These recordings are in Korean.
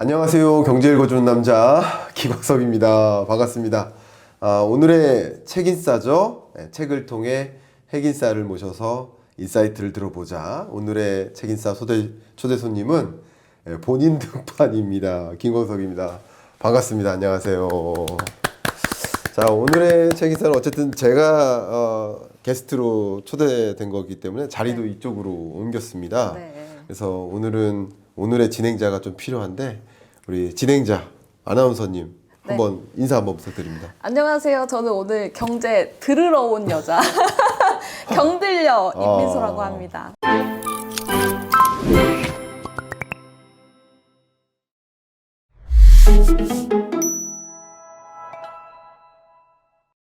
안녕하세요. 경제 읽어주는 남자 김광석입니다. 반갑습니다. 오늘의 책인싸죠. 책을 통해 핵인싸를 모셔서 인사이트를 들어보자. 오늘의 책인싸 초대 손님은 본인 등판입니다. 김광석입니다. 반갑습니다. 안녕하세요. 자, 오늘의 책인싸는 어쨌든 제가 게스트로 초대된 거기 때문에 자리도 이쪽으로 옮겼습니다. 그래서 오늘의 진행자가 좀 필요한데 우리 진행자 아나운서님 한번 인사 한번 부탁드립니다. 안녕하세요. 저는 오늘 경제 들으러 온 여자 경들려 임민소라고 합니다.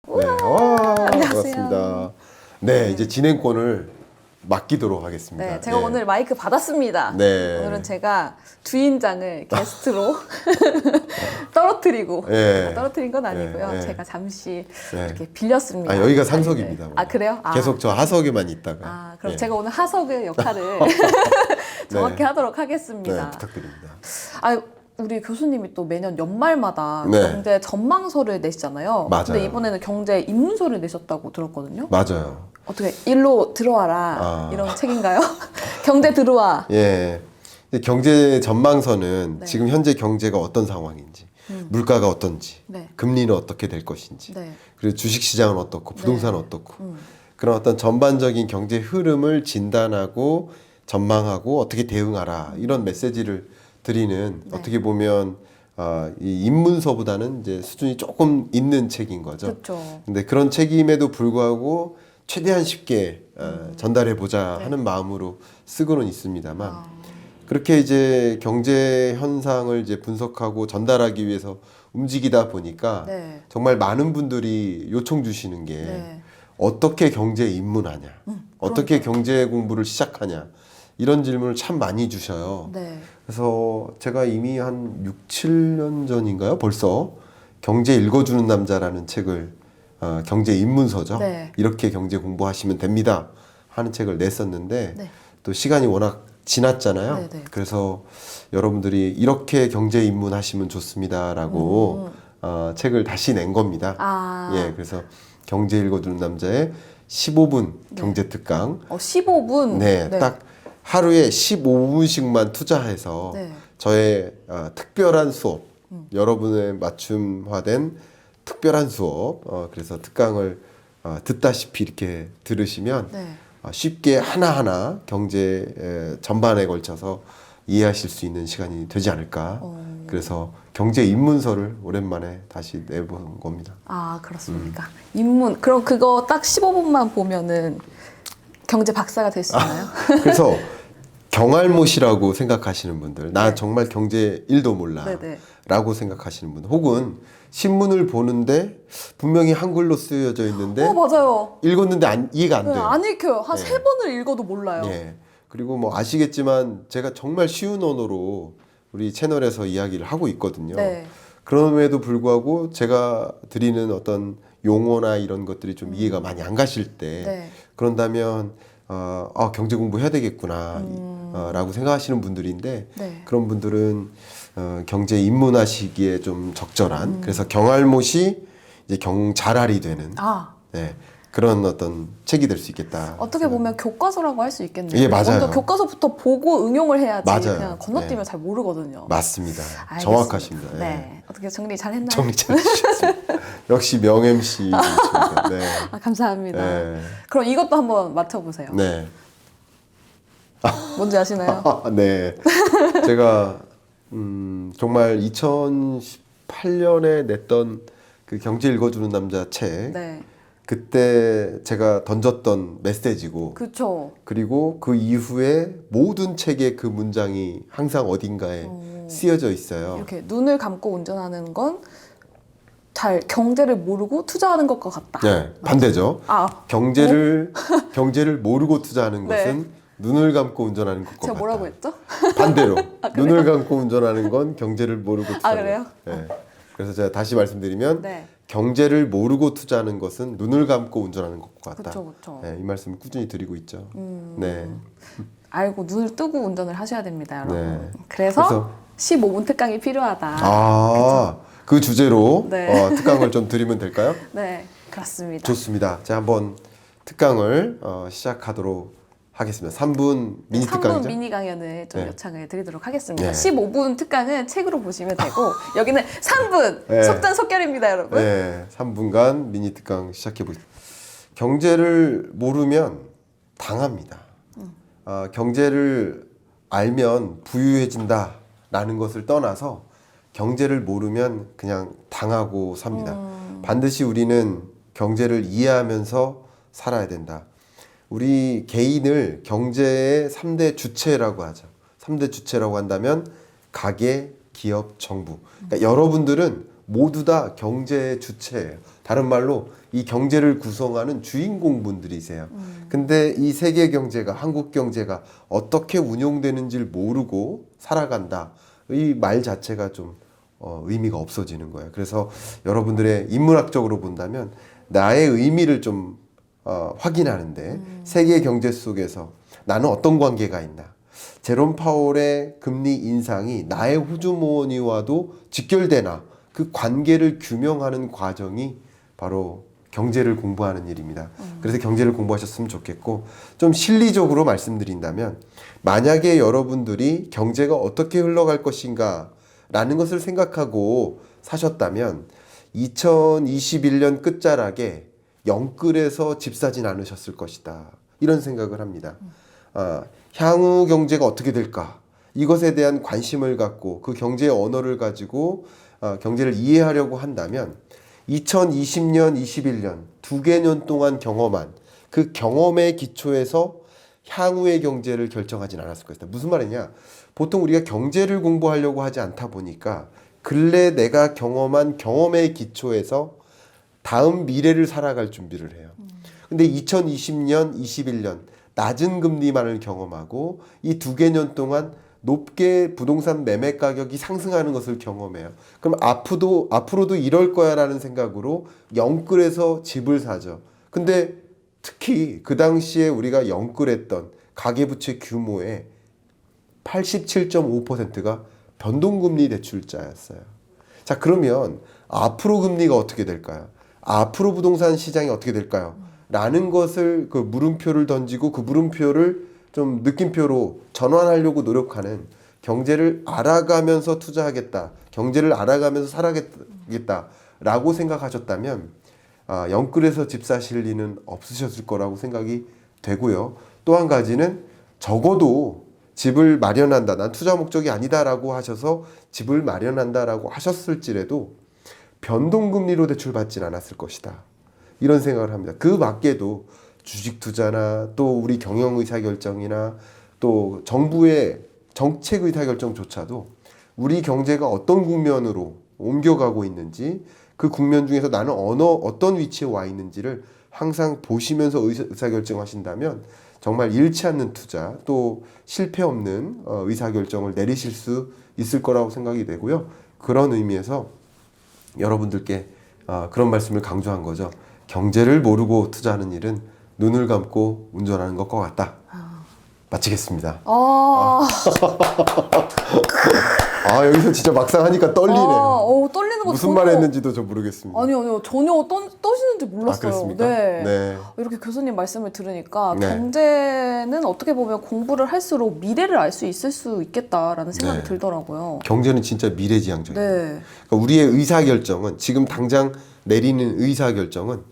네, 반갑습니다. 네, 이제 진행권을 맡기도록 하겠습니다. 네, 제가 오늘 마이크 받았습니다. 네. 오늘은 제가 주인장을 게스트로 떨어뜨리고 떨어뜨린 건 아니고요. 제가 잠시 이렇게 빌렸습니다. 여기가 상석입니다. 아, 그래요? 계속 저 하석에만 있다가. 그럼 제가 오늘 하석의 역할을 정확히 하도록 하겠습니다. 네, 부탁드립니다. 우리 교수님이 또 매년 연말마다 네. 경제 전망서를 내시잖아요. 맞아요. 근데 이번에는 경제 입문서를 내셨다고 들었거든요. 맞아요. 어떻게 일로 들어와라 이런 책인가요? 경제 들어와. 예. 경제 전망서는 지금 현재 경제가 어떤 상황인지, 물가가 어떤지, 금리는 어떻게 될 것인지, 그리고 주식시장은 어떻고, 부동산은 어떻고, 그런 어떤 전반적인 경제 흐름을 진단하고 전망하고 어떻게 대응하라 이런 메시지를 드리는 어떻게 보면 이 입문서보다는 이제 수준이 조금 있는 책인 거죠. 그렇죠. 근데 그런 책임에도 불구하고 최대한 쉽게 전달해 보자 하는 마음으로 쓰고는 있습니다만 그렇게 이제 경제 현상을 이제 분석하고 전달하기 위해서 움직이다 보니까 정말 많은 분들이 요청 주시는 게 어떻게 경제에 입문하냐, 어떻게 경제 공부를 시작하냐 이런 질문을 참 많이 주셔요. 그래서 제가 이미 한 6, 7년 전인가요? 벌써 경제 읽어주는 남자라는 책을 경제 입문서죠. 이렇게 경제 공부하시면 됩니다 하는 책을 냈었는데 또 시간이 워낙 지났잖아요. 그래서 여러분들이 이렇게 경제 입문하시면 좋습니다라고 책을 다시 낸 겁니다. 예, 그래서 경제 읽어주는 남자의 15분 경제 특강. 15분? 네, 딱 하루에 15분씩만 투자해서 저의 특별한 수업, 여러분의 맞춤화된 특별한 수업, 그래서 특강을 듣다시피 이렇게 들으시면 쉽게 하나하나 경제 전반에 걸쳐서 이해하실 수 있는 시간이 되지 않을까. 그래서 경제 입문서를 오랜만에 다시 내본 겁니다. 그렇습니까? 입문, 그럼 그거 딱 15분만 보면은 경제 박사가 될 수 있나요? 그래서 경알못이라고 생각하시는 분들, 나 정말 경제 1도 몰라 라고 생각하시는 분들, 혹은 신문을 보는데 분명히 한글로 쓰여져 있는데 맞아요. 읽었는데 이해가 안 돼요. 안 읽혀요. 한 3번을 읽어도 몰라요. 그리고 뭐 아시겠지만 제가 정말 쉬운 언어로 우리 채널에서 이야기를 하고 있거든요. 그럼에도 불구하고 제가 드리는 어떤 용어나 이런 것들이 좀 이해가 많이 안 가실 때 그런다면 경제 공부해야 되겠구나 라고 생각하시는 분들인데 그런 분들은 경제 입문하시기에 좀 적절한 그래서 경알못이 이제 경자랄이 되는 그런 어떤 책이 될 수 있겠다. 어떻게 보면 교과서라고 할 수 있겠네요. 예, 맞아요. 먼저 교과서부터 보고 응용을 해야지 맞아요. 그냥 건너뛰면 잘 모르거든요. 맞습니다. 알겠습니다. 정확하십니다. 어떻게 정리 잘 했나요? 정리 잘 해주셨습니다. 역시 명MC입니다. 감사합니다. 그럼 이것도 한번 맞춰보세요. 뭔지 아시나요? 네. 제가 정말 2018년에 냈던 그 경제 읽어주는 남자 책 그때 제가 던졌던 메시지고 그리고 그 이후에 모든 책의 그 문장이 항상 어딘가에 쓰여져 있어요. 이렇게 눈을 감고 운전하는 건 잘 경제를 모르고 투자하는 것과 같다. 반대죠. 경제를 모르고 투자하는 것은 눈을 감고 운전하는 것과 같다. 제가 뭐라고 했죠? 반대로 눈을 감고 운전하는 건 경제를 모르고 투자하는 그래요? 그래서 제가 다시 말씀드리면 경제를 모르고 투자하는 것은 눈을 감고 운전하는 것과 같다. 이 말씀을 꾸준히 드리고 있죠. 알고 눈을 뜨고 운전을 하셔야 됩니다, 여러분. 그래서 15분 특강이 필요하다. 아, 그 주제로 네. 특강을 좀 드리면 될까요? 네, 그렇습니다. 좋습니다. 자, 한번 특강을 시작하도록 하겠습니다. 3분 미니 3분 특강이죠? 미니 강연을 좀 네. 요청을 드리도록 하겠습니다. 네. 15분 특강은 책으로 보시면 되고 여기는 3분 네. 속전속결입니다, 여러분. 네, 3분간 미니 특강 시작해 보겠습니다. 경제를 모르면 당합니다. 경제를 알면 부유해진다라는 것을 떠나서 경제를 모르면 그냥 당하고 삽니다. 반드시 우리는 경제를 이해하면서 살아야 된다. 우리 개인을 경제의 3대 주체라고 하죠. 3대 주체라고 한다면 가계, 기업, 정부. 그러니까 여러분들은 모두 다 경제의 주체예요. 다른 말로 이 경제를 구성하는 주인공분들이세요. 근데 이 세계 경제가, 한국 경제가 어떻게 운용되는지를 모르고 살아간다. 이 말 자체가 좀 의미가 없어지는 거예요. 그래서 여러분들의 인문학적으로 본다면 나의 의미를 좀 확인하는데 세계 경제 속에서 나는 어떤 관계가 있나. 제롬 파월의 금리 인상이 나의 호주머니와도 직결되나. 그 관계를 규명하는 과정이 바로 경제를 공부하는 일입니다. 그래서 경제를 공부하셨으면 좋겠고 좀 실리적으로 말씀드린다면 만약에 여러분들이 경제가 어떻게 흘러갈 것인가 라는 것을 생각하고 사셨다면 2021년 끝자락에 영끌에서 집 사진 않으셨을 것이다. 이런 생각을 합니다. 향후 경제가 어떻게 될까? 이것에 대한 관심을 갖고 그 경제의 언어를 가지고 경제를 이해하려고 한다면 2020년, 21년 두 개년 동안 경험한 그 경험의 기초에서 향후의 경제를 결정하진 않았을 것이다. 무슨 말이냐? 보통 우리가 경제를 공부하려고 하지 않다 보니까 근래 내가 경험한 경험의 기초에서 다음 미래를 살아갈 준비를 해요. 근데 2020년, 21년 낮은 금리만을 경험하고 이 두 개년 동안 높게 부동산 매매 가격이 상승하는 것을 경험해요. 그럼 앞으로도 이럴 거야라는 생각으로 영끌에서 집을 사죠. 근데 특히 그 당시에 우리가 영끌했던 가계부채 규모의 87.5%가 변동금리 대출자였어요. 자, 그러면 앞으로 금리가 어떻게 될까요? 앞으로 부동산 시장이 어떻게 될까요? 라는 것을 그 물음표를 던지고 그 물음표를 좀 느낌표로 전환하려고 노력하는 경제를 알아가면서 투자하겠다. 경제를 알아가면서 살아가겠다. 라고 생각하셨다면 영끌에서 집 사실 리는 없으셨을 거라고 생각이 되고요. 또 한 가지는 적어도 집을 마련한다. 난 투자 목적이 아니다라고 하셔서 집을 마련한다라고 하셨을지라도 변동금리로 대출받진 않았을 것이다. 이런 생각을 합니다. 그 밖에도 주식 투자나 또 우리 경영 의사결정이나 또 정부의 정책 의사결정조차도 우리 경제가 어떤 국면으로 옮겨가고 있는지 그 국면 중에서 나는 어떤 위치에 와 있는지를 항상 보시면서 의사결정하신다면 정말 잃지 않는 투자 또 실패 없는 의사결정을 내리실 수 있을 거라고 생각이 되고요. 그런 의미에서 여러분들께 그런 말씀을 강조한 거죠. 경제를 모르고 투자하는 일은 눈을 감고 운전하는 것과 같다. 마치겠습니다. 여기서 진짜 막상 하니까 떨리네. 떨리는 거 무슨 전혀... 말 했는지도 저 모르겠습니다. 아니요. 전혀 떠시는지 몰랐어요. 그렇습니까? 네. 네. 이렇게 교수님 말씀을 들으니까 네. 경제는 어떻게 보면 공부를 할수록 미래를 알 수 있을 수 있겠다라는 생각이 네. 들더라고요. 경제는 진짜 미래지향적이에요. 네. 그러니까 우리의 의사결정은 지금 당장 내리는 의사결정은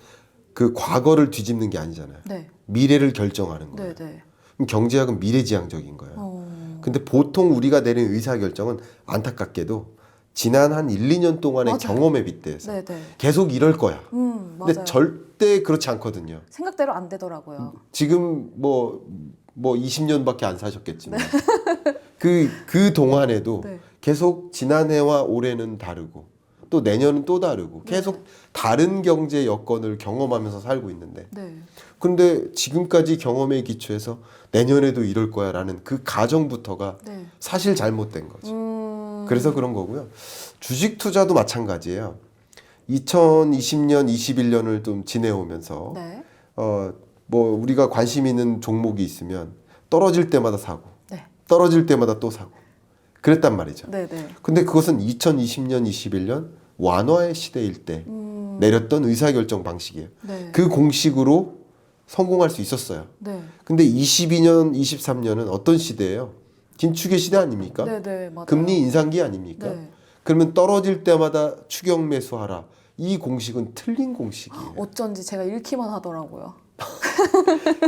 그 과거를 뒤집는 게 아니잖아요. 네. 미래를 결정하는 거예요. 네. 그럼 경제학은 미래지향적인 거예요. 근데 보통 우리가 내린 의사결정은 안타깝게도 지난 한 1, 2년 동안의 맞아요. 경험에 빗대서 네. 계속 이럴 거야. 근데 맞아요. 절대 그렇지 않거든요. 생각대로 안 되더라고요. 지금 뭐 20년밖에 안 사셨겠지만 그 동안에도 네. 계속 지난해와 올해는 다르고 또 내년은 또 다르고 계속 다른 경제 여건을 경험하면서 살고 있는데 네. 근데 지금까지 경험의 기초에서 내년에도 이럴 거야라는 그 가정부터가 네. 사실 잘못된 거죠. 그래서 그런 거고요. 주식 투자도 마찬가지예요. 2020년, 21년을 좀 지내오면서 네. 뭐 우리가 관심 있는 종목이 있으면 떨어질 때마다 사고 네. 떨어질 때마다 또 사고 그랬단 말이죠. 네네. 근데 그것은 2020년, 21년 완화의 시대일 때 내렸던 의사결정 방식이에요. 네. 그 공식으로 성공할 수 있었어요. 네. 근데 22년, 23년은 어떤 시대예요? 긴축의 시대 아닙니까? 네네, 맞아요. 금리 인상기 아닙니까? 네. 그러면 떨어질 때마다 추격 매수하라. 이 공식은 틀린 공식이에요. 어쩐지 제가 읽기만 하더라고요.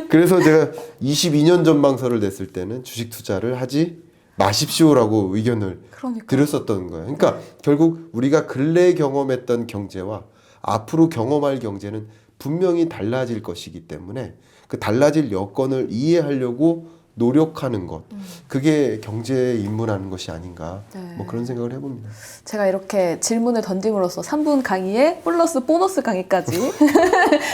그래서 제가 22년 전망서를 냈을 때는 주식 투자를 하지 마십시오라고 의견을 그러니까. 드렸었던 거예요. 그러니까 결국 우리가 근래 경험했던 경제와 앞으로 경험할 경제는 분명히 달라질 것이기 때문에 그 달라질 여건을 이해하려고 노력하는 것, 그게 경제에 입문하는 것이 아닌가, 네. 뭐 그런 생각을 해봅니다. 제가 이렇게 질문을 던짐으로써 3분 강의에 플러스 보너스 강의까지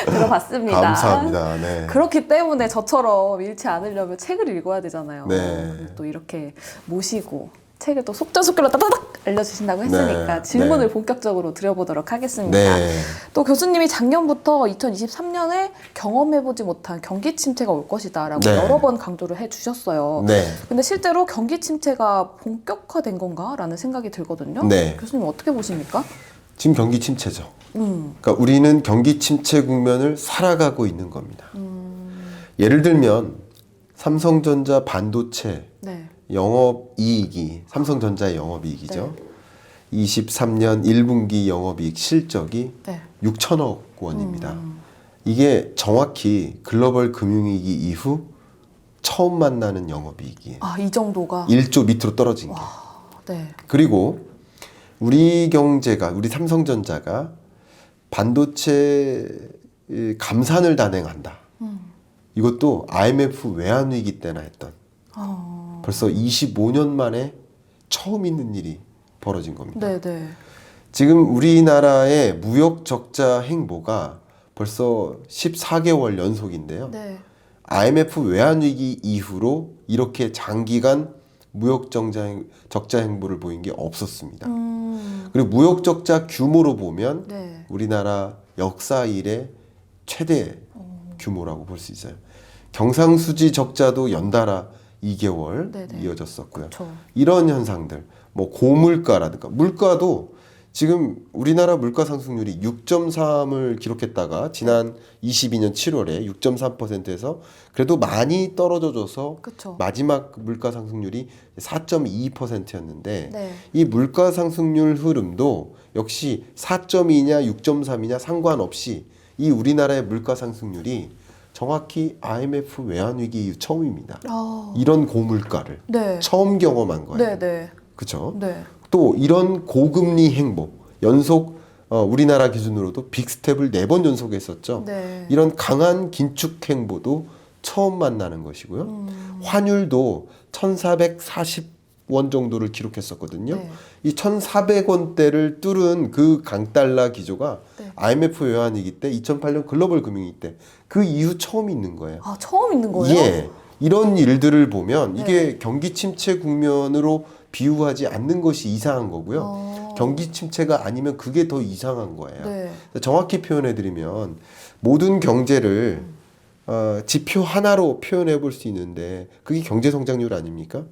들어봤습니다. 감사합니다. 네. 그렇기 때문에 저처럼 잃지 않으려면 책을 읽어야 되잖아요. 네. 그리고 또 이렇게 모시고 책을 또 속전속결로 따다닥 알려주신다고 했으니까 네. 질문을 네. 본격적으로 드려보도록 하겠습니다. 네. 또 교수님이 작년부터 2023년에 경험해보지 못한 경기 침체가 올 것이다라고 네. 여러 번 강조를 해주셨어요. 네. 근데 실제로 경기 침체가 본격화된 건가라는 생각이 들거든요. 네. 교수님 어떻게 보십니까? 지금 경기 침체죠. 그러니까 우리는 경기 침체 국면을 살아가고 있는 겁니다. 예를 들면 삼성전자 반도체 네. 영업이익이 삼성전자의 영업이익이죠. 23년 1분기 영업이익 실적이 네. 6천억 원입니다. 이게 정확히 글로벌 금융위기 이후 처음 만나는 영업이익이에요. 아, 이 정도가. 1조 밑으로 떨어진 게. 네. 그리고 우리 경제가, 우리 삼성전자가 반도체 감산을 단행한다. 이것도 IMF 외환위기 때나 했던 벌써 25년 만에 처음 있는 일이 벌어진 겁니다. 네네. 지금 우리나라의 무역 적자 행보가 벌써 14개월 연속인데요. 네. IMF 외환위기 이후로 이렇게 장기간 무역 적자 행보를 보인 게 없었습니다. 그리고 무역 적자 규모로 보면 네. 우리나라 역사 이래 최대 규모라고 볼 수 있어요. 경상수지 적자도 연달아 2개월 네네. 이어졌었고요. 그쵸. 이런 현상들, 뭐 고물가라든가 물가도 지금 우리나라 물가 상승률이 6.3을 기록했다가 지난 22년 7월에 6.3%에서 그래도 많이 떨어져줘서 그쵸. 마지막 물가 상승률이 4.2%였는데 네. 이 물가 상승률 흐름도 역시 4.2냐 6.3이냐 상관없이 이 우리나라의 물가 상승률이 정확히 IMF 외환위기 이후 처음입니다. 아. 이런 고물가를 네. 처음 경험한 거예요. 네네. 그렇죠? 네. 또 이런 고금리 행보 연속 우리나라 기준으로도 빅스텝을 4번 연속했었죠. 네. 이런 강한 긴축 행보도 처음 만나는 것이고요. 환율도 1,440원 정도를 기록했었거든요. 네. 이 1,400원대를 뚫은 그 강달러 기조가 네. IMF 외환위기 때 2008년 글로벌 금융위기 때 그 이후 처음 있는 거예요. 아, 처음 있는 거예요? 예. 이런 일들을 보면 네. 이게 경기 침체 국면으로 비유하지 않는 것이 이상한 거고요. 경기 침체가 아니면 그게 더 이상한 거예요. 네. 정확히 표현해드리면 모든 경제를 지표 하나로 표현해 볼 수 있는데 그게 경제 성장률 아닙니까?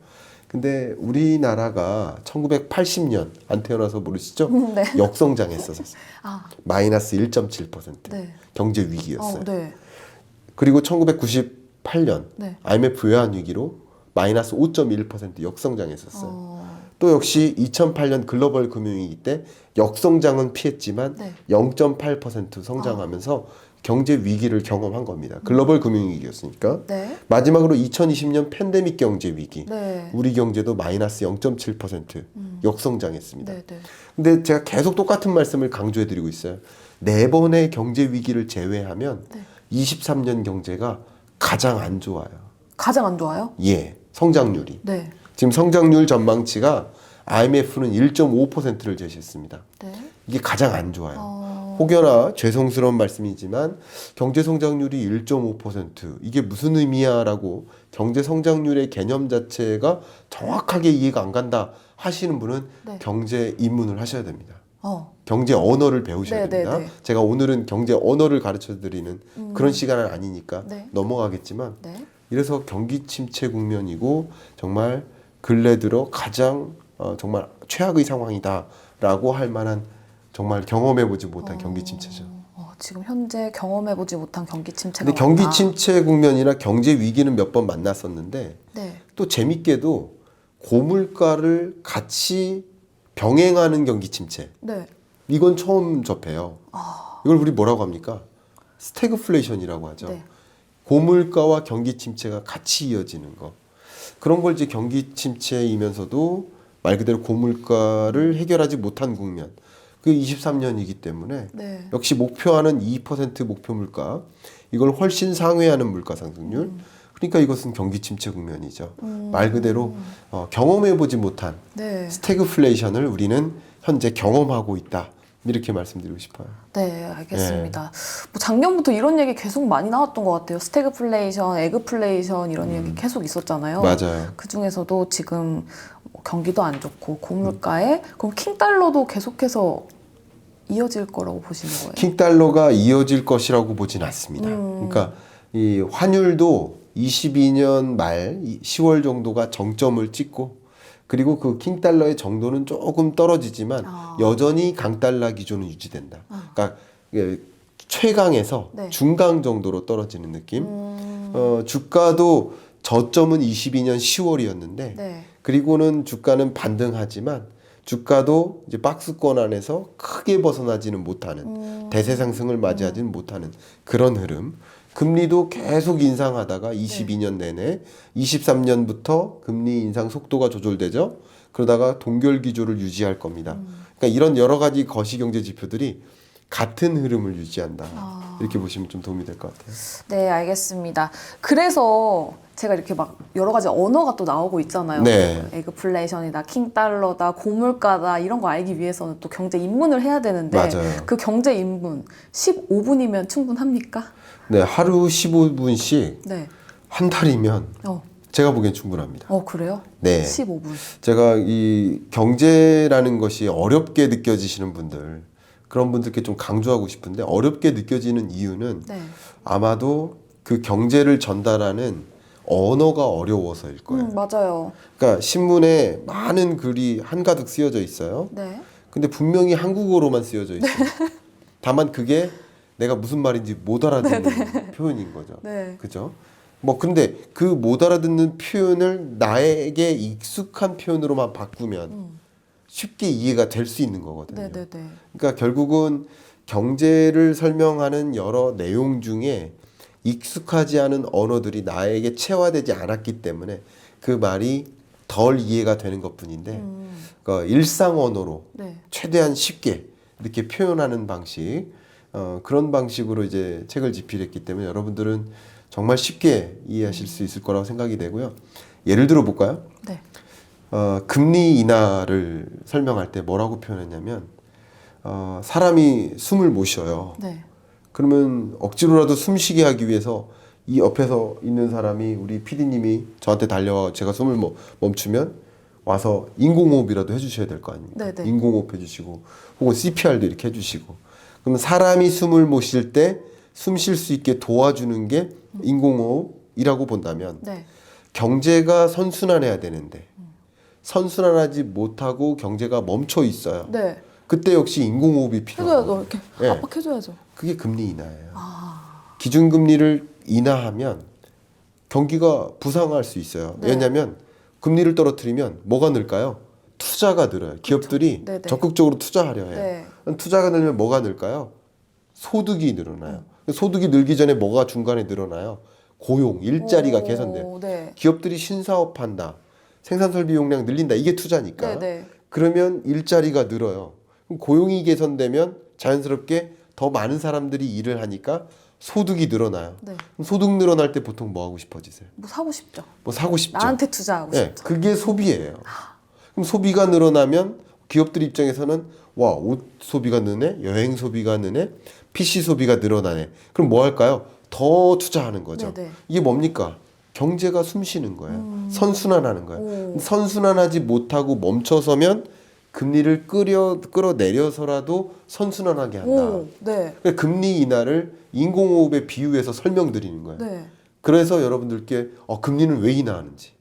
근데 우리나라가 1980년 안 태어나서 모르시죠? 네. 역성장했었어요. 아, 마이너스 1.7% 네. 경제 위기였어요. 네. 그리고 1998년 네. IMF 외환 위기로 마이너스 5.1% 역성장했었어요. 또 역시 2008년 글로벌 금융위기 때 역성장은 피했지만 네. 0.8% 성장하면서 경제 위기를 경험한 겁니다. 글로벌 금융위기였으니까. 네. 마지막으로 2020년 팬데믹 경제 위기. 네. 우리 경제도 마이너스 0.7% 역성장했습니다. 네. 네. 근데 제가 계속 똑같은 말씀을 강조해드리고 있어요. 4번의 경제 위기를 제외하면 네. 23년 경제가 가장 안 좋아요. 가장 안 좋아요? 예, 성장률이. 네. 지금 성장률 전망치가 IMF는 1.5%를 제시했습니다. 네. 이게 가장 안 좋아요. 혹여나 죄송스러운 말씀이지만 경제 성장률이 1.5% 이게 무슨 의미야라고 경제 성장률의 개념 자체가 정확하게 이해가 안 간다 하시는 분은 네. 경제 입문을 하셔야 됩니다. 경제 언어를 배우셔야 네, 됩니다. 네, 네. 제가 오늘은 경제 언어를 가르쳐 드리는 그런 시간은 아니니까 네. 넘어가겠지만 네. 이래서 경기 침체 국면이고 정말 근래 들어 가장 정말 최악의 상황이다라고 할 만한 정말 경험해보지 못한 경기 침체죠. 지금 현재 경험해보지 못한 경기 침체가 근데 경기 왔다. 침체 국면이나 경제 위기는 몇 번 만났었는데 네. 또 재밌게도 고물가를 같이 병행하는 경기 침체. 네. 이건 처음 접해요. 이걸 우리 뭐라고 합니까? 스태그플레이션이라고 하죠. 네. 고물가와 경기 침체가 같이 이어지는 거. 그런 걸 이제 경기 침체이면서도 말 그대로 고물가를 해결하지 못한 국면. 그 23년이기 때문에 네. 역시 목표하는 2% 목표 물가 이걸 훨씬 상회하는 물가 상승률. 그러니까 이것은 경기 침체 국면이죠. 말 그대로 경험해보지 못한 네. 스태그플레이션을 우리는 현재 경험하고 있다. 이렇게 말씀드리고 싶어요. 네, 알겠습니다. 뭐 작년부터 이런 얘기 계속 많이 나왔던 것 같아요. 스태그플레이션, 에그플레이션 이런 얘기 계속 있었잖아요. 맞아요. 그 중에서도 지금 뭐 경기도 안 좋고 고물가에 그럼 킹달러도 계속해서 이어질 거라고 보시는 거예요? 킹달러가 이어질 것이라고 보진 않습니다. 그러니까 이 환율도 22년 말 10월 정도가 정점을 찍고 그리고 그 킹달러의 정도는 조금 떨어지지만 여전히 강달러 기조는 유지된다. 그러니까 최강에서 네. 중강 정도로 떨어지는 느낌. 주가도 저점은 22년 10월이었는데 네. 그리고는 주가는 반등하지만 주가도 이제 박스권 안에서 크게 벗어나지는 못하는 대세 상승을 맞이하지는 못하는 그런 흐름. 금리도 계속 인상하다가 22년 내내 23년부터 금리 인상 속도가 조절되죠. 그러다가 동결 기조를 유지할 겁니다. 그러니까 이런 여러 가지 거시경제 지표들이 같은 흐름을 유지한다. 이렇게 보시면 좀 도움이 될 것 같아요. 네, 알겠습니다. 그래서 제가 이렇게 막 여러 가지 언어가 또 나오고 있잖아요. 네. 에그플레이션이다, 킹달러다, 고물가다 이런 거 알기 위해서는 또 경제 입문을 해야 되는데 맞아요. 그 경제 입문 15분이면 충분합니까? 네, 하루 15분씩 네. 한 달이면 어, 제가 보기엔 충분합니다. 그래요? 네. 15분. 제가 이 경제라는 것이 어렵게 느껴지시는 분들 그런 분들께 좀 강조하고 싶은데 어렵게 느껴지는 이유는 네. 아마도 그 경제를 전달하는 언어가 어려워서일 거예요. 맞아요. 그러니까 신문에 많은 글이 한가득 쓰여져 있어요. 네. 근데 분명히 한국어로만 쓰여져 있어요. 다만 그게 내가 무슨 말인지 못 알아듣는 표현인 거죠. 네. 그죠? 뭐 근데 그 못 알아듣는 표현을 나에게 익숙한 표현으로만 바꾸면 쉽게 이해가 될 수 있는 거거든요. 네, 네, 네. 그러니까 결국은 경제를 설명하는 여러 내용 중에 익숙하지 않은 언어들이 나에게 체화되지 않았기 때문에 그 말이 덜 이해가 되는 것뿐인데 그러니까 일상 언어로 네. 최대한 쉽게 이렇게 표현하는 방식 그런 방식으로 이제 책을 집필했기 때문에 여러분들은 정말 쉽게 이해하실 수 있을 거라고 생각이 되고요. 예를 들어 볼까요? 네. 금리 인하를 설명할 때 뭐라고 표현했냐면 사람이 숨을 못 쉬어요. 네. 그러면 억지로라도 숨쉬게 하기 위해서 이 옆에서 있는 사람이 우리 PD님이 저한테 달려와 제가 숨을 멈추면 와서 인공호흡이라도 해주셔야 될 거 아닙니까? 네, 네. 인공호흡 해주시고 혹은 CPR도 이렇게 해주시고 그러면 사람이 숨을 못 쉴 때 숨 쉴 수 있게 도와주는 게 인공호흡이라고 본다면 네. 경제가 선순환해야 되는데 선순환하지 못하고 경제가 멈춰 있어요. 네. 그때 역시 인공호흡이 필요해요. 해줘야죠. 이렇게 네. 압박해줘야죠. 그게 금리 인하예요. 기준금리를 인하하면 경기가 부상할 수 있어요. 네. 왜냐하면 금리를 떨어뜨리면 뭐가 늘까요? 투자가 늘어요. 기업들이 네네. 적극적으로 투자하려 해요. 네. 투자가 늘면 뭐가 늘까요? 소득이 늘어나요. 소득이 늘기 전에 뭐가 중간에 늘어나요? 고용, 일자리가 개선돼요. 네. 기업들이 신사업한다. 생산설비 용량 늘린다. 이게 투자니까. 네, 네. 그러면 일자리가 늘어요. 그럼 고용이 개선되면 자연스럽게 더 많은 사람들이 일을 하니까 소득이 늘어나요. 네. 그럼 소득 늘어날 때 보통 뭐 하고 싶어지세요? 뭐 사고 싶죠. 뭐 사고 싶죠. 나한테 투자하고 네, 싶죠. 그게 소비예요. 그럼 소비가 늘어나면 기업들 입장에서는 와, 옷 소비가 느네, 여행 소비가 느네, PC 소비가 늘어나네. 그럼 뭐 할까요? 더 투자하는 거죠. 네네. 이게 뭡니까? 경제가 숨쉬는 거예요. 선순환하는 거예요. 오. 선순환하지 못하고 멈춰서면 금리를 끌어내려서라도 선순환하게 한다. 오, 네. 그러니까 금리 인하를 인공호흡에 비유해서 설명드리는 거예요. 네. 그래서 여러분들께 금리는 왜 인하하는지,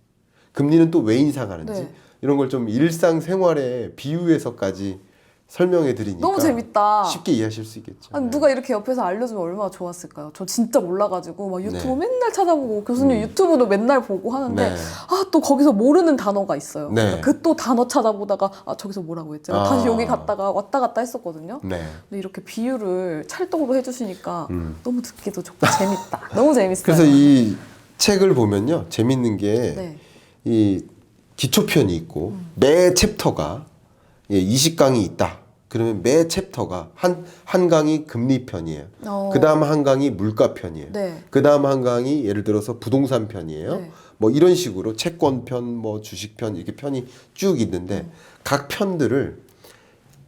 금리는 또 왜 인상하는지 네. 이런 걸 좀 일상생활에 비유해서까지 설명해 드리니까 너무 재밌다. 쉽게 이해하실 수 있겠죠. 아니, 네. 누가 이렇게 옆에서 알려주면 얼마나 좋았을까요? 저 진짜 몰라가지고 막 유튜브 네. 맨날 찾아보고 교수님 유튜브도 맨날 보고 하는데 네. 또 거기서 모르는 단어가 있어요. 네. 그 또 단어 찾아보다가 저기서 뭐라고 했지? 다시 여기 갔다가 왔다 갔다 했었거든요. 네. 근데 이렇게 비유를 찰떡으로 해주시니까 음. 너무 듣기도 좋고 재밌다. 너무 재밌어요. 그래서 이 책을 보면요 재밌는 게 네. 이 기초편이 있고 매 챕터가 20강이 있다. 그러면 매 챕터가 한 강이 금리편이에요. 그 다음 한 강이 물가편이에요. 네. 그 다음 한 강이 예를 들어서 부동산 편이에요. 네. 뭐 이런 식으로 채권편, 뭐 주식편 이렇게 편이 쭉 있는데 각 편들을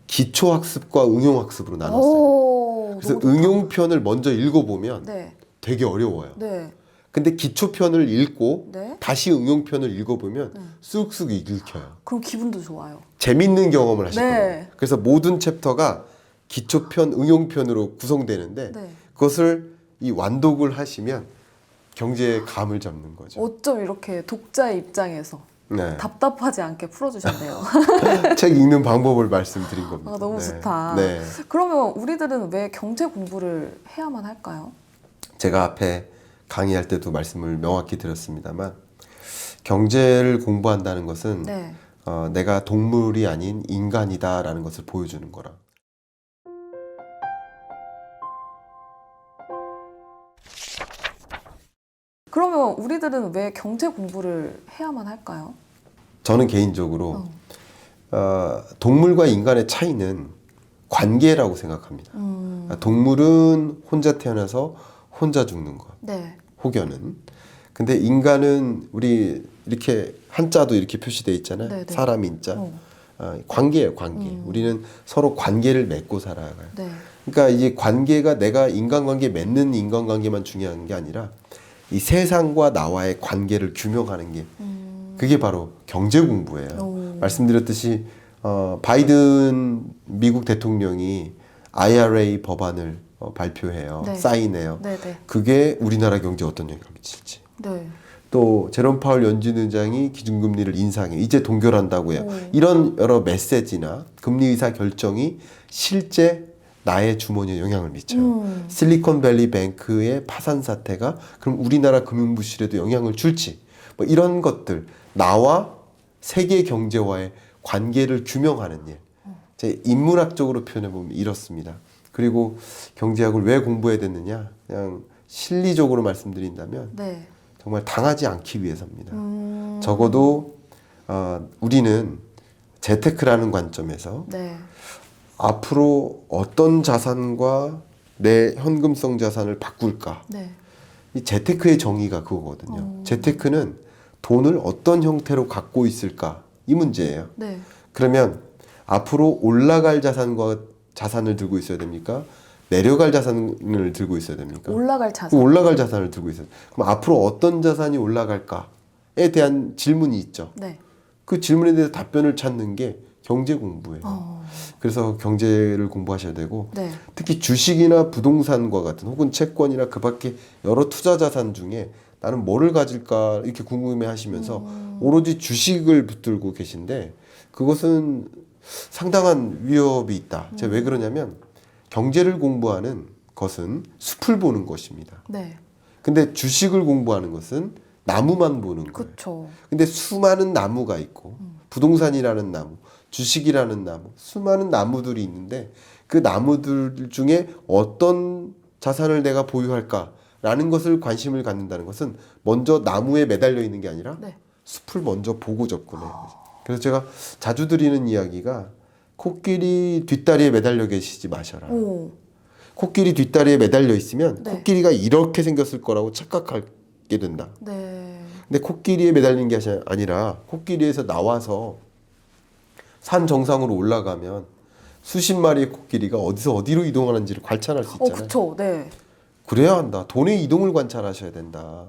기초학습과 응용학습으로 나눴어요. 그래서 너무 좋다. 응용편을 먼저 읽어보면 네. 되게 어려워요. 네. 근데 기초편을 읽고 네. 다시 응용편을 읽어보면 쑥쑥 읽혀요. 그럼 기분도 좋아요. 재밌는 경험을 하실 네. 거예요. 그래서 모든 챕터가 기초편, 응용편으로 구성되는데 네. 그것을 이 완독을 하시면 경제의 감을 잡는 거죠. 어쩜 이렇게 독자의 입장에서 네. 답답하지 않게 풀어주셨네요. 책 읽는 방법을 말씀드린 겁니다. 너무 네. 좋다. 네. 그러면 우리들은 왜 경제 공부를 해야만 할까요? 제가 앞에 강의할 때도 말씀을 명확히 드렸습니다만 경제를 공부한다는 것은 네. 내가 동물이 아닌 인간이다라는 것을 보여주는 거라. 그러면 우리들은 왜 경제 공부를 해야만 할까요? 저는 개인적으로 동물과 인간의 차이는 관계라고 생각합니다. 동물은 혼자 태어나서 혼자 죽는 것, 네. 혹여는. 근데 인간은 우리 이렇게 한자도 이렇게 표시되어 있잖아요. 네네. 사람 인자. 관계예요, 관계. 우리는 서로 관계를 맺고 살아가요. 네. 그러니까 이 관계가 내가 인간관계 맺는 인간관계만 중요한 게 아니라 이 세상과 나와의 관계를 규명하는 게 그게 바로 경제 공부예요. 말씀드렸듯이 바이든 미국 대통령이 IRA 법안을 발표해요. 네. 사인해요. 네네. 그게 우리나라 경제에 어떤 영향을 미칠지. 네. 또 제롬 파월 연준 의장이 기준금리를 인상해 이제 동결한다고 해요. 이런 여러 메시지나 금리 의사 결정이 실제 나의 주머니에 영향을 미쳐요. 실리콘밸리 뱅크의 파산 사태가 그럼 우리나라 금융부실에도 영향을 줄지. 뭐 이런 것들 나와 세계 경제와의 관계를 규명하는 일. 제 인문학적으로 표현해 보면 이렇습니다. 그리고 경제학을 왜 공부해야 됐느냐? 그냥 실리적으로 말씀드린다면 네. 정말 당하지 않기 위해서입니다. 적어도 우리는 재테크라는 관점에서 네. 앞으로 어떤 자산과 내 현금성 자산을 바꿀까? 네. 이 재테크의 정의가 그거거든요. 재테크는 돈을 어떤 형태로 갖고 있을까? 이 문제예요. 네. 그러면 앞으로 올라갈 자산을 들고 있어야 됩니까? 내려갈 자산을 들고 있어야 됩니까? 올라갈 자산. 올라갈 자산을 들고 있어요. 그럼 앞으로 어떤 자산이 올라갈까에 대한 질문이 있죠. 네. 그 질문에 대해서 답변을 찾는 게 경제 공부예요. 그래서 경제를 공부하셔야 되고 네. 특히 주식이나 부동산과 같은 혹은 채권이나 그 밖에 여러 투자 자산 중에 나는 뭐를 가질까 이렇게 궁금해 하시면서 오로지 주식을 붙들고 계신데 그것은 상당한 위협이 있다. 제가 왜 그러냐면 경제를 공부하는 것은 숲을 보는 것입니다. 네. 근데 주식을 공부하는 것은 나무만 보는 거예요. 그렇죠. 근데 수많은 나무가 있고 부동산이라는 나무, 주식이라는 나무, 수많은 나무들이 있는데 그 나무들 중에 어떤 자산을 내가 보유할까라는 것을 관심을 갖는다는 것은 먼저 나무에 매달려 있는 게 아니라 네. 숲을 먼저 보고 접근해요. 그래서 제가 자주 드리는 이야기가 코끼리 뒷다리에 매달려 계시지 마셔라. 오. 코끼리 뒷다리에 매달려 있으면 네. 코끼리가 이렇게 생겼을 거라고 착각하게 된다. 네. 근데 코끼리에 매달린 게 아니라 코끼리에서 나와서 산 정상으로 올라가면 수십 마리의 코끼리가 어디서 어디로 이동하는지를 관찰할 수 있잖아요. 그렇죠. 네. 그래야 한다. 돈의 이동을 관찰하셔야 된다.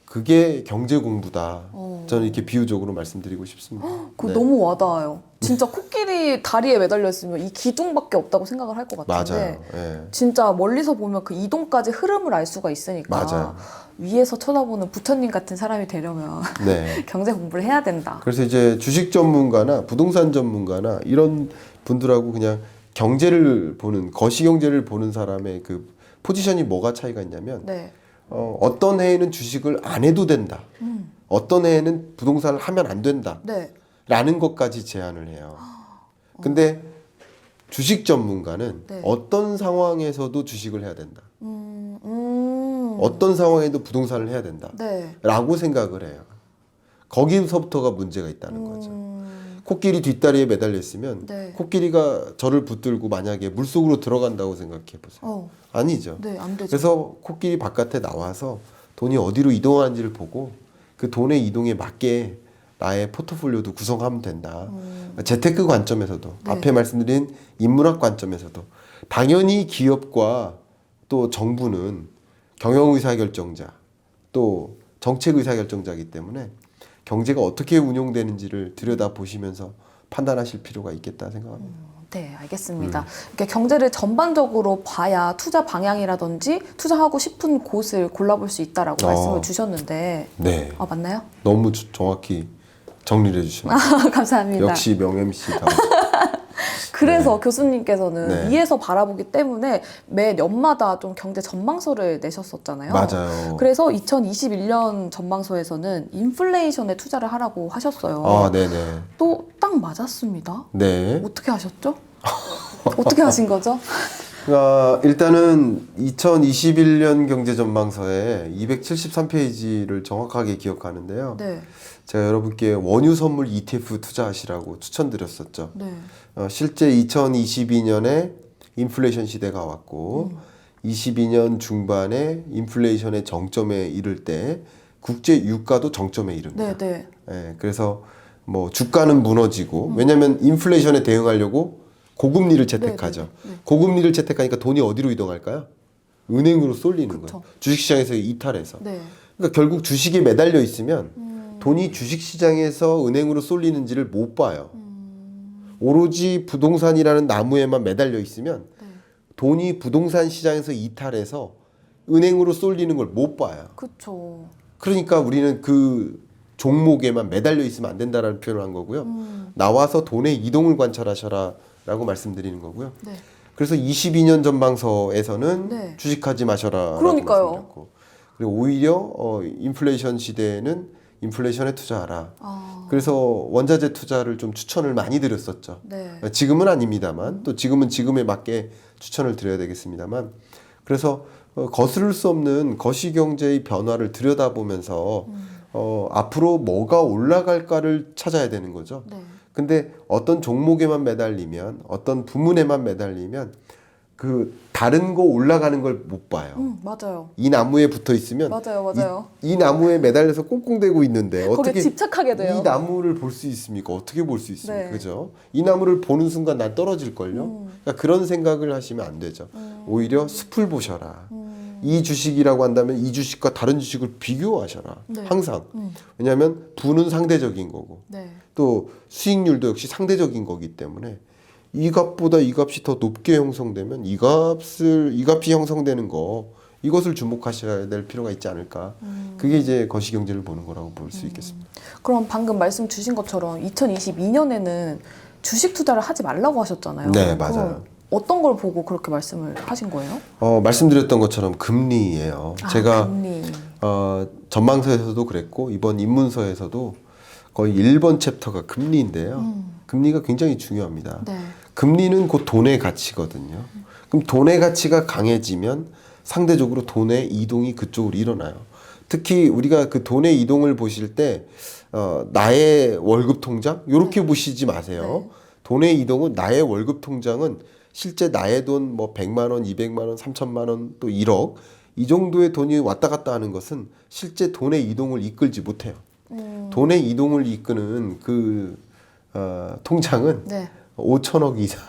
그게 경제 공부다. 저는 이렇게 비유적으로 말씀드리고 싶습니다. 그거 네. 너무 와닿아요. 진짜 코끼리의 사람이 다리에 매달려 있으면 이 기둥밖에 없다고 생각을 할 것 같은데 맞아요. 예. 진짜 멀리서 보면 그 이동까지 흐름을 알 수가 있으니까 맞아요. 위에서 쳐다보는 부처님 같은 사람이 되려면 네. 경제 공부를 해야 된다. 그래서 이제 주식 전문가나 부동산 전문가나 이런 분들하고 그냥 경제를 보는 거시 경제를 보는 사람의 그 포지션이 뭐가 차이가 있냐면 네. 어떤 해에는 주식을 안 해도 된다. 어떤 해에는 부동산을 하면 안 된다. 네. 라는 것까지 제안을 해요. 근데 주식 전문가는 네. 어떤 상황에서도 주식을 해야 된다. 어떤 상황에도 부동산을 해야 된다. 네. 라고 생각을 해요. 거기서부터가 문제가 있다는 거죠. 코끼리 뒷다리에 매달려 있으면 네. 코끼리가 저를 붙들고 만약에 물속으로 들어간다고 생각해 보세요. 아니죠. 네, 안 되죠. 그래서 코끼리 바깥에 나와서 돈이 어디로 이동하는지를 보고 그 돈의 이동에 맞게 나의 포트폴리오도 구성하면 된다. 재테크 관점에서도 네. 앞에 말씀드린 인문학 관점에서도 당연히 기업과 또 정부는 경영 의사결정자 또 정책 의사결정자이기 때문에 경제가 어떻게 운용되는지를 들여다보시면서 판단하실 필요가 있겠다 생각합니다. 네, 알겠습니다. 이렇게 경제를 전반적으로 봐야 투자 방향이라든지 투자하고 싶은 곳을 골라볼 수 있다라고 말씀을 주셨는데 네. 맞나요? 너무 정확히 정리를 해주시네요. 감사합니다. 역시 명-MC 다. 그래서 교수님께서는 네. 위에서 바라보기 때문에 매 년마다 좀 경제 전망서를 내셨었잖아요. 맞아요. 그래서 2021년 전망서에서는 인플레이션에 투자를 하라고 하셨어요. 아, 네네. 또 딱 맞았습니다. 네. 어떻게 하셨죠? 어떻게 하신 거죠? 일단은 2021년 경제전망서에 273페이지를 정확하게 기억하는데요. 네. 제가 여러분께 원유 선물 ETF 투자하시라고 추천드렸었죠. 네. 실제 2022년에 인플레이션 시대가 왔고 22년 중반에 인플레이션의 정점에 이를 때 국제 유가도 정점에 이릅니다. 네, 네. 예, 그래서 뭐 주가는 무너지고 왜냐하면 인플레이션에 대응하려고 고금리를 채택하죠. 네. 고금리를 채택하니까 돈이 어디로 이동할까요? 은행으로 쏠리는 그쵸. 거예요. 주식시장에서 이탈해서. 네. 그러니까 결국 주식에 매달려 있으면 돈이 주식시장에서 은행으로 쏠리는지를 못 봐요. 오로지 부동산이라는 나무에만 매달려 있으면 돈이 부동산 시장에서 이탈해서 은행으로 쏠리는 걸 못 봐요. 그렇죠. 그러니까 우리는 그 종목에만 매달려 있으면 안 된다라는 표현을 한 거고요. 나와서 돈의 이동을 관찰하셔라 라고 말씀드리는 거고요. 네. 그래서 22년 전망서에서는 네. 주식하지 마셔라 라고 그러니까요. 말씀드렸고 그리고 오히려 인플레이션 시대에는 인플레이션에 투자하라. 그래서 원자재 투자를 좀 추천을 많이 드렸었죠. 네. 지금은 아닙니다만 또 지금은 지금에 맞게 추천을 드려야 되겠습니다.만 그래서 거스를 수 없는 거시경제의 변화를 들여다보면서 앞으로 뭐가 올라갈까를 찾아야 되는 거죠. 네. 근데 어떤 종목에만 매달리면 어떤 부문에만 매달리면 그 다른 거 올라가는 걸 못 봐요. 맞아요. 이 나무에 붙어 있으면 맞아요. 이 나무에 매달려서 꽁꽁대고 있는데 거기에 어떻게 집착하게 돼요. 이 나무를 볼 수 있습니까? 어떻게 볼 수 있습니까? 네. 그죠? 이 나무를 보는 순간 난 떨어질걸요? 그러니까 그런 생각을 하시면 안 되죠. 오히려 숲을 보셔라. 이 주식이라고 한다면 이 주식과 다른 주식을 비교하셔라. 네. 항상. 왜냐하면 부는 상대적인 거고 네. 또 수익률도 역시 상대적인 거기 때문에 이 값보다 이 값이 더 높게 형성되면 이 값이 형성되는 거 이것을 주목하셔야 될 필요가 있지 않을까. 그게 이제 거시경제를 보는 거라고 볼 수 있겠습니다. 그럼 방금 말씀 주신 것처럼 2022년에는 주식 투자를 하지 말라고 하셨잖아요. 네, 맞아요. 그럼 어떤 걸 보고 그렇게 말씀을 하신 거예요? 말씀드렸던 것처럼 금리예요. 제가 금리. 전망서에서도 그랬고 이번 입문서에서도 거의 1번 챕터가 금리인데요. 금리가 굉장히 중요합니다. 네. 금리는 곧 돈의 가치거든요. 그럼 돈의 가치가 강해지면 상대적으로 돈의 이동이 그쪽으로 일어나요. 특히 우리가 그 돈의 이동을 보실 때 나의 월급 통장 이렇게 보시지 마세요. 네. 돈의 이동은 나의 월급 통장은 실제 나의 돈 뭐 100만 원, 200만 원, 3천만 원, 또 1억 이 정도의 돈이 왔다 갔다 하는 것은 실제 돈의 이동을 이끌지 못해요. 돈의 이동을 이끄는 그 통장은 네. 5천억 이상.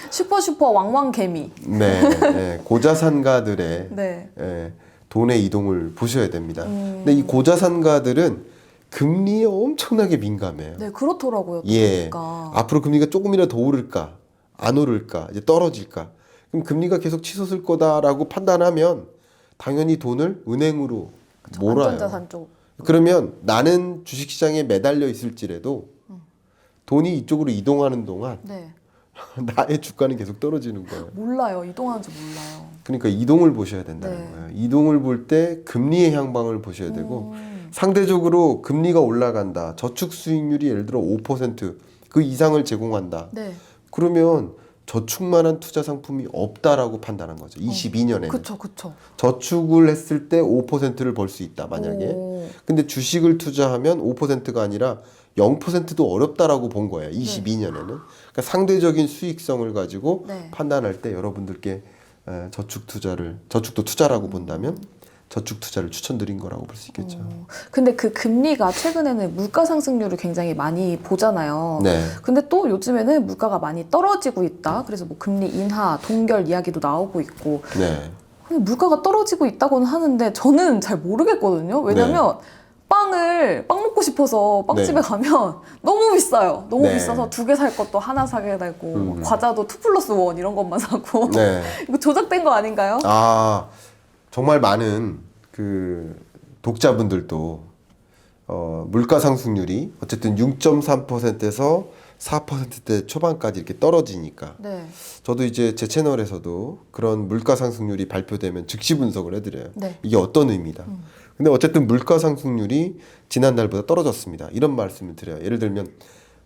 슈퍼 왕왕개미. 네, 고자산가들의 네. 돈의 이동을 보셔야 됩니다. 근데 이 고자산가들은 금리에 엄청나게 민감해요. 네, 그렇더라고요. 또 예. 보니까. 앞으로 금리가 조금이라도 더 오를까, 안 오를까, 이제 떨어질까. 그럼 금리가 계속 치솟을 거다라고 판단하면 당연히 돈을 은행으로 몰아요. 안전자산 쪽. 그러면 나는 주식시장에 매달려 있을지라도 돈이 이쪽으로 이동하는 동안 네. 나의 주가는 계속 떨어지는 거예요. 몰라요. 이동하는지 몰라요. 그러니까 이동을 보셔야 된다는 네. 거예요. 이동을 볼 때 금리의 향방을 보셔야 되고 음. 상대적으로 금리가 올라간다. 저축 수익률이 예를 들어 5%그 이상을 제공한다. 네. 그러면 저축만한 투자 상품이 없다라고 판단한 거죠. 22년에는. 그쵸, 그쵸. 저축을 했을 때 5%를 벌 수 있다. 만약에. 오. 근데 주식을 투자하면 5%가 아니라 0%도 어렵다라고 본 거예요. 22년에는. 그러니까 상대적인 수익성을 가지고 네. 판단할 때 여러분들께 저축도 투자라고 본다면 저축 투자를 추천드린 거라고 볼 수 있겠죠. 근데 그 금리가 최근에는 물가 상승률을 굉장히 많이 보잖아요. 네. 근데 또 요즘에는 물가가 많이 떨어지고 있다. 그래서 뭐 금리 인하, 동결 이야기도 나오고 있고. 네. 근데 물가가 떨어지고 있다고는 하는데 저는 잘 모르겠거든요. 왜냐면 빵 먹고 싶어서 빵집에 네. 가면 너무 비싸요. 너무 네. 비싸서 2개 살 것도 하나 사게 되고 과자도 2+1 이런 것만 사고. 네. 이거 조작된 거 아닌가요? 아, 정말 많은 그 독자분들도 물가 상승률이 어쨌든 6.3%에서 4%대 초반까지 이렇게 떨어지니까 네. 저도 이제 제 채널에서도 그런 물가 상승률이 발표되면 즉시 분석을 해드려요. 네. 이게 어떤 의미다. 근데 어쨌든 물가 상승률이 지난달보다 떨어졌습니다. 이런 말씀을 드려요. 예를 들면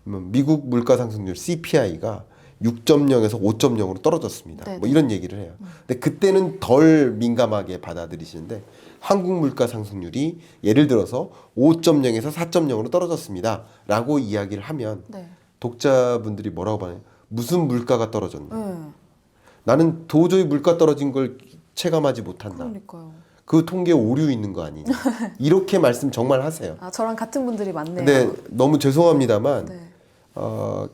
미국 물가 상승률 CPI가 6.0에서 5.0으로 떨어졌습니다. 네, 뭐 네. 이런 얘기를 해요. 근데 그때는 덜 민감하게 받아들이시는데 한국 물가 상승률이 예를 들어서 5.0에서 4.0으로 떨어졌습니다. 라고 이야기를 하면 네. 독자분들이 뭐라고 봐요? 무슨 물가가 떨어졌냐? 네. 나는 도저히 물가 떨어진 걸 체감하지 못한다. 그러니까요. 그 통계에 오류 있는 거 아니냐? 이렇게 말씀 정말 하세요. 아, 저랑 같은 분들이 많네요. 근데 너무 죄송합니다만 네.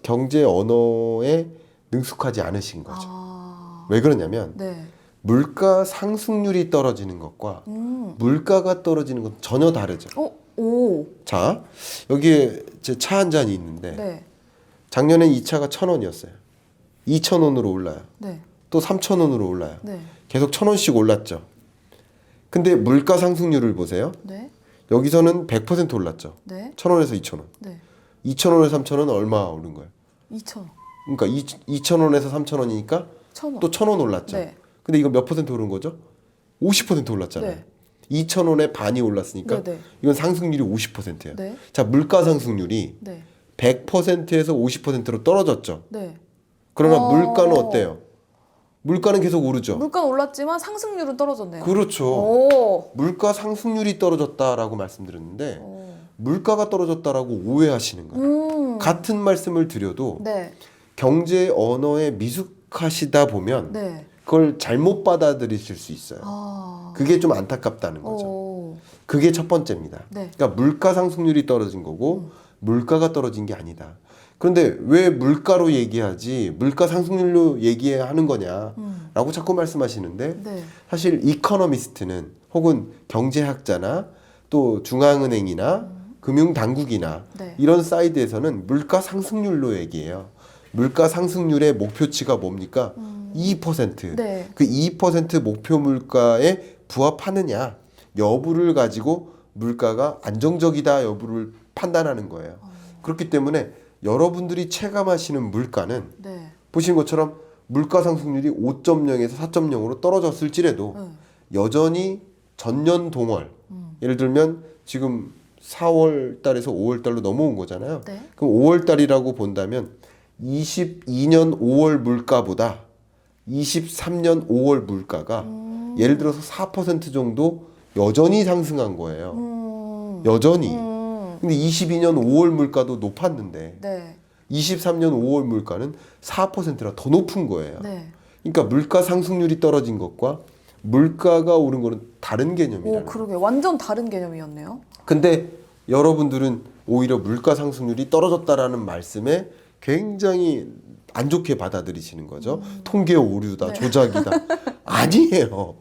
경제 언어에 능숙하지 않으신 거죠. 아, 왜 그러냐면 네. 물가 상승률이 떨어지는 것과 물가가 떨어지는 건 전혀 다르죠. 오. 자, 여기에 제 차 한 잔이 있는데 네. 작년엔 이 차가 1,000원이었어요. 2,000원으로 올라요. 네. 또 3,000원으로 올라요. 네. 계속 1,000원씩 올랐죠. 근데 물가 상승률을 보세요. 네. 여기서는 100% 올랐죠. 네. 1,000원에서 2,000원. 네. 2,000원에서 3,000원 얼마 오른 거예요? 2,000원. 그러니까 2,000원에서 3,000원이니까 1,000원. 또 1,000원 올랐죠. 네. 근데 이거 몇 퍼센트 오른 거죠? 50% 올랐잖아요. 네. 2,000원에 반이 올랐으니까 네, 네. 이건 상승률이 50%예요. 네. 자, 물가 상승률이 네. 100%에서 50%로 떨어졌죠. 네. 그러나 어. 물가는 어때요? 물가는 계속 오르죠. 물가는 올랐지만 상승률은 떨어졌네요. 그렇죠. 오. 물가 상승률이 떨어졌다라고 말씀드렸는데 오. 물가가 떨어졌다라고 오해하시는 거예요. 같은 말씀을 드려도 네. 경제 언어에 미숙하시다 보면 네. 그걸 잘못 받아들이실 수 있어요. 아. 그게 좀 안타깝다는 거죠. 오. 그게 첫 번째입니다. 네. 그러니까 물가 상승률이 떨어진 거고 물가가 떨어진 게 아니다. 그런데 왜 물가로 얘기하지 물가 상승률로 얘기하는 거냐라고 자꾸 말씀하시는데 네. 사실 이코노미스트는 혹은 경제학자나 또 중앙은행이나 금융당국이나 네. 이런 사이드에서는 물가 상승률로 얘기해요. 물가 상승률의 목표치가 뭡니까? 2%. 네. 그 2% 목표 물가에 부합하느냐 여부를 가지고 물가가 안정적이다 여부를 판단하는 거예요. 그렇기 때문에 여러분들이 체감하시는 물가는 네. 보시는 것처럼 물가 상승률이 5.0에서 4.0으로 떨어졌을지라도 네. 여전히 전년 동월 예를 들면 지금 4월 달에서 5월 달로 넘어온 거잖아요. 네. 그럼 5월 달이라고 본다면 22년 5월 물가보다 23년 5월 물가가 예를 들어서 4% 정도 여전히 상승한 거예요. 여전히. 근데 22년 5월 물가도 높았는데 네. 23년 5월 물가는 4%라 더 높은 거예요. 네. 그러니까 물가 상승률이 떨어진 것과 물가가 오른 거는 다른 오, 개념이라는 거예요. 그러게 완전 다른 개념이었네요. 근데 여러분들은 오히려 물가 상승률이 떨어졌다라는 말씀에 굉장히 안 좋게 받아들이시는 거죠. 통계 오류다, 네. 조작이다. 아니에요.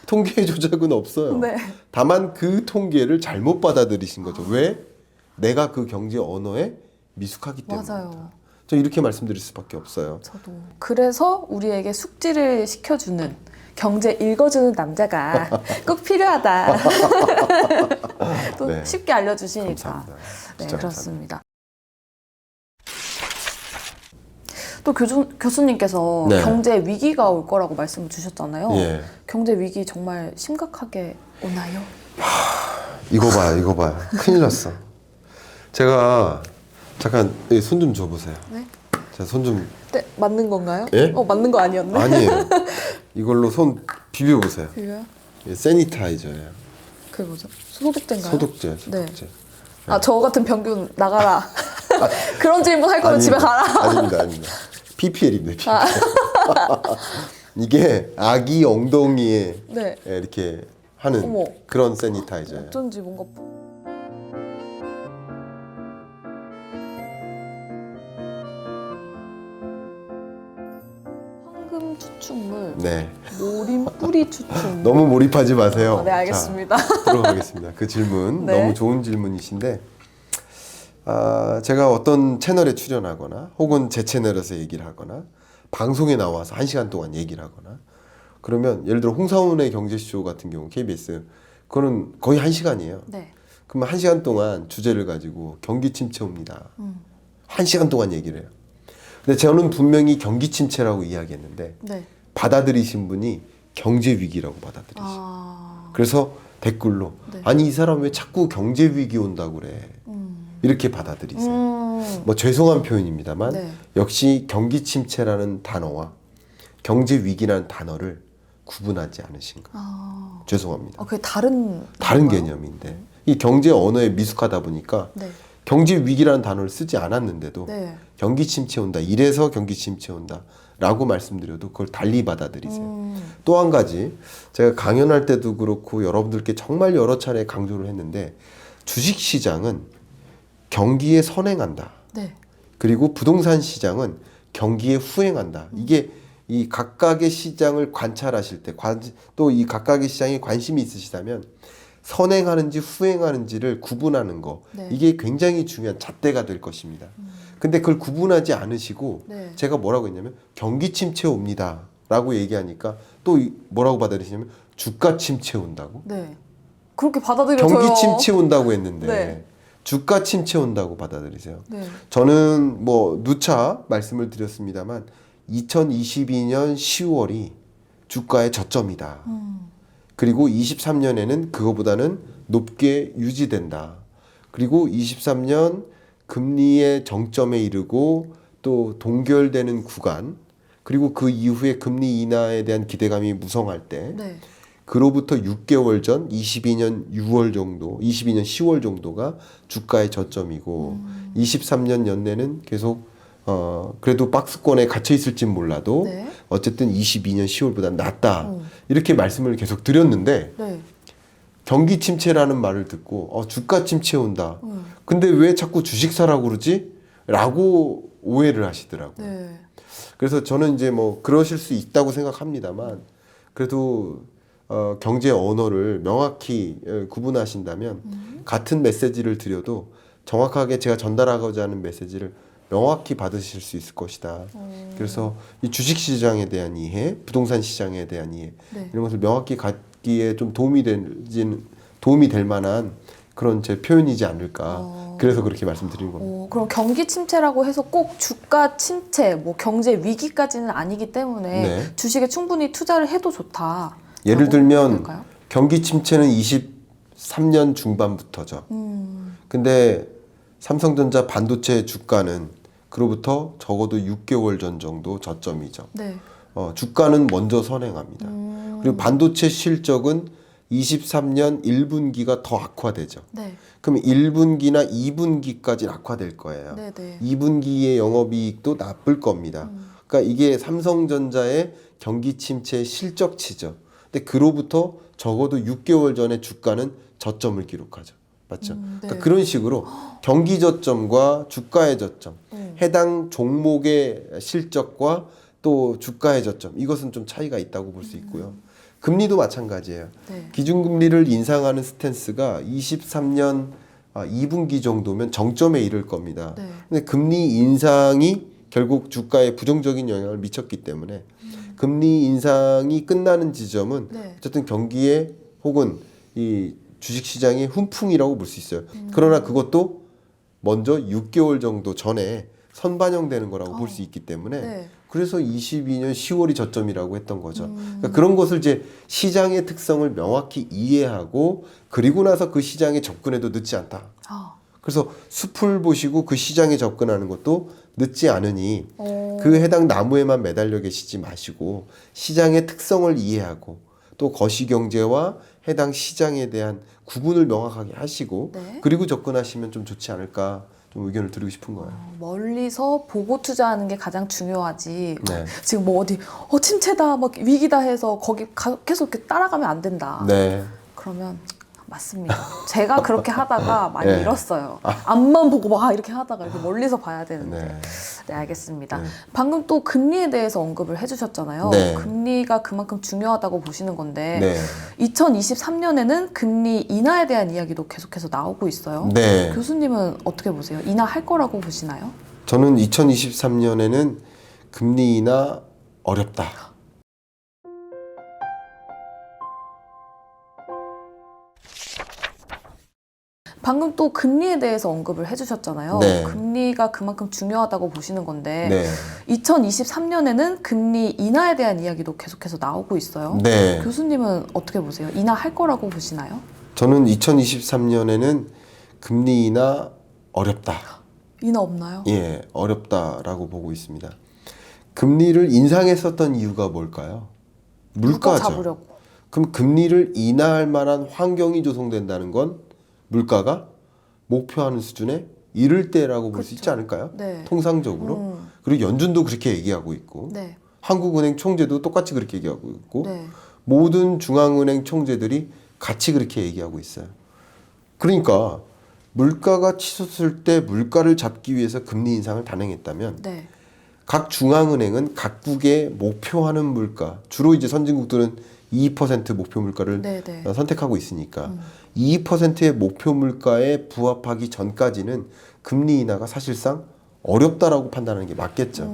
통계 조작은 없어요. 네. 다만 그 통계를 잘못 받아들이신 거죠. 왜? 내가 그 경제 언어에 미숙하기 때문입니다. 맞아요. 저 이렇게 말씀드릴 수밖에 없어요. 저도. 그래서 우리에게 숙지를 시켜주는 경제 읽어주는 남자가 꼭 필요하다. 또 네. 쉽게 알려주시니까. 감사합니다. 네, 진짜 그렇습니다. 또 교수님께서 네. 경제 위기가 올 거라고 말씀을 주셨잖아요. 예. 경제 위기 정말 심각하게 오나요? 이거 봐요. 큰일 났어. 제가 잠깐 손 좀 줘보세요. 네. 제가 손 좀. 네, 맞는 건가요? 예? 맞는 거 아니었네. 아니에요. 이걸로 손 비벼보세요. 이거요? 세니타이저예요. 그게 뭐죠? 소독제인가요? 소독제. 네. 저 같은 병균 나가라. 그런 질문 할 거면 집에 가라. 아닙니다. PPL입니다. PPL. 이게 아기 엉덩이에 네. 이렇게 하는 어머. 그런 세니타이저예요. 어쩐지 뭔가 황금 추출물, 네. 모림 뿌리 추출물. 너무 몰입하지 마세요. 네, 알겠습니다. 자, 들어가겠습니다. 그 질문 네. 너무 좋은 질문이신데 제가 어떤 채널에 출연하거나 혹은 제 채널에서 얘기를 하거나 방송에 나와서 1시간 동안 얘기를 하거나 그러면 예를 들어 홍사운의 경제쇼 같은 경우 KBS 그거는 거의 1시간이에요. 네. 그러면 1시간 동안 주제를 가지고 경기 침체 옵니다. 1시간 동안 얘기를 해요. 근데 저는 분명히 경기 침체라고 이야기했는데 네. 받아들이신 분이 경제 위기라고 받아들이시죠. 그래서 댓글로 네. 아니 이 사람 왜 자꾸 경제 위기 온다고 그래. 이렇게 받아들이세요. 뭐 죄송한 표현입니다만 네. 역시 경기 침체라는 단어와 경제 위기라는 단어를 구분하지 않으신 거. 죄송합니다. 그게 다른 다른 건가요? 개념인데 이 경제 언어에 미숙하다 보니까 네. 경제 위기라는 단어를 쓰지 않았는데도 네. 경기 침체 온다. 이래서 경기 침체 온다. 라고 말씀드려도 그걸 달리 받아들이세요. 또 한 가지 제가 강연할 때도 그렇고 여러분들께 정말 여러 차례 강조를 했는데 주식시장은 경기에 선행한다. 네. 그리고 부동산 시장은 경기에 후행한다. 이게 이 각각의 시장을 관찰하실 때 또 이 각각의 시장에 관심이 있으시다면 선행하는지 후행하는지를 구분하는 거 네. 이게 굉장히 중요한 잣대가 될 것입니다. 근데 그걸 구분하지 않으시고 네. 제가 뭐라고 했냐면 경기 침체 옵니다 라고 얘기하니까 또 뭐라고 받아들이시냐면 주가 침체 온다고 네. 그렇게 받아들여져요. 경기 침체 온다고 했는데 네. 주가 침체 온다고 받아들이세요. 네. 저는 뭐 누차 말씀을 드렸습니다만 2022년 10월이 주가의 저점이다. 그리고 23년에는 그거보다는 높게 유지된다. 그리고 23년 금리의 정점에 이르고 또 동결되는 구간 그리고 그 이후에 금리 인하에 대한 기대감이 무성할 때 네. 그로부터 6개월 전 22년 6월 정도 22년 10월 정도가 주가의 저점이고 23년 연내는 계속 그래도 박스권에 갇혀 있을진 몰라도 네. 어쨌든 22년 10월보다 낫다. 이렇게 말씀을 계속 드렸는데 네. 경기 침체라는 말을 듣고 주가 침체 온다. 근데 왜 자꾸 주식 사라고 그러지? 라고 오해를 하시더라고요. 네. 그래서 저는 이제 뭐 그러실 수 있다고 생각합니다만 그래도 경제 언어를 명확히 구분하신다면 같은 메시지를 드려도 정확하게 제가 전달하고자 하는 메시지를 명확히 받으실 수 있을 것이다. 그래서 이 주식시장에 대한 이해, 부동산 시장에 대한 이해 네. 이런 것을 명확히 갖기에 좀 도움이 될 만한 그런 제 표현이지 않을까. 그래서 그렇게 말씀드리는 겁니다. 그럼 경기 침체라고 해서 꼭 주가 침체, 뭐 경제 위기까지는 아니기 때문에 네. 주식에 충분히 투자를 해도 좋다. 예를 들면 될까요? 경기 침체는 23년 중반부터죠. 근데 삼성전자 반도체 주가는 그로부터 적어도 6개월 전 정도 저점이죠. 네. 주가는 먼저 선행합니다. 그리고 반도체 실적은 23년 1분기가 더 악화되죠. 네. 그럼 1분기나 2분기까지 악화될 거예요. 네, 네. 2분기의 영업이익도 나쁠 겁니다. 그러니까 이게 삼성전자의 경기 침체의 실적치죠. 근데 그로부터 적어도 6개월 전에 주가는 저점을 기록하죠. 맞죠? 네. 그러니까 그런 식으로 경기 저점과 주가의 저점, 해당 종목의 실적과 또 주가의 저점, 이것은 좀 차이가 있다고 볼 수 있고요. 금리도 마찬가지예요. 네. 기준금리를 인상하는 스탠스가 23년 2분기 정도면 정점에 이를 겁니다. 네. 근데 금리 인상이 결국 주가에 부정적인 영향을 미쳤기 때문에 금리 인상이 끝나는 지점은 네. 어쨌든 경기에 혹은 이 주식시장의 훈풍이라고 볼 수 있어요. 그러나 그것도 먼저 6개월 정도 전에 선반영되는 거라고 볼 수 있기 때문에 네. 그래서 22년 10월이 저점이라고 했던 거죠. 그러니까 그런 것을 이제 시장의 특성을 명확히 이해하고 그리고 나서 그 시장에 접근해도 늦지 않다. 아. 그래서 숲을 보시고 그 시장에 접근하는 것도 늦지 않으니 오. 그 해당 나무에만 매달려 계시지 마시고 시장의 특성을 이해하고 또 거시경제와 해당 시장에 대한 구분을 명확하게 하시고 네. 그리고 접근하시면 좀 좋지 않을까 좀 의견을 드리고 싶은 거예요. 멀리서 보고 투자하는 게 가장 중요하지. 네. 지금 뭐 어디 침체다, 막 위기다 해서 거기 계속 이렇게 따라가면 안 된다. 네. 그러면 맞습니다. 제가 그렇게 하다가 많이 네. 잃었어요. 앞만 보고 막 이렇게 하다가 이렇게 멀리서 봐야 되는데. 네. 네, 알겠습니다. 네. 방금 또 금리에 대해서 언급을 해주셨잖아요. 네. 금리가 그만큼 중요하다고 보시는 건데 네. 2023년에는 금리 인하에 대한 이야기도 계속해서 나오고 있어요. 네. 교수님은 어떻게 보세요? 인하할 거라고 보시나요? 저는 2023년에는 금리 인하 어렵다. 방금 또 금리에 대해서 언급을 해주셨잖아요. 네. 금리가 그만큼 중요하다고 보시는 건데 네. 2023년에는 금리 인하에 대한 이야기도 계속해서 나오고 있어요. 네. 교수님은 어떻게 보세요? 인하할 거라고 보시나요? 저는 2023년에는 금리 인하 어렵다. 인하 없나요? 예, 어렵다라고 보고 있습니다. 금리를 인상했었던 이유가 뭘까요? 물가 물가죠. 잡으려고. 그럼 금리를 인하할 만한 환경이 조성된다는 건 물가가 목표하는 수준에 이를 때라고 볼 수 있지 않을까요? 네. 통상적으로. 그리고 연준도 그렇게 얘기하고 있고 네. 한국은행 총재도 똑같이 그렇게 얘기하고 있고 네. 모든 중앙은행 총재들이 같이 그렇게 얘기하고 있어요. 그러니까 물가가 치솟을 때 물가를 잡기 위해서 금리 인상을 단행했다면 네. 각 중앙은행은 각국의 목표하는 물가, 주로 이제 선진국들은 2% 목표 물가를 네. 네. 선택하고 있으니까 2%의 목표 물가에 부합하기 전까지는 금리 인하가 사실상 어렵다라고 판단하는 게 맞겠죠.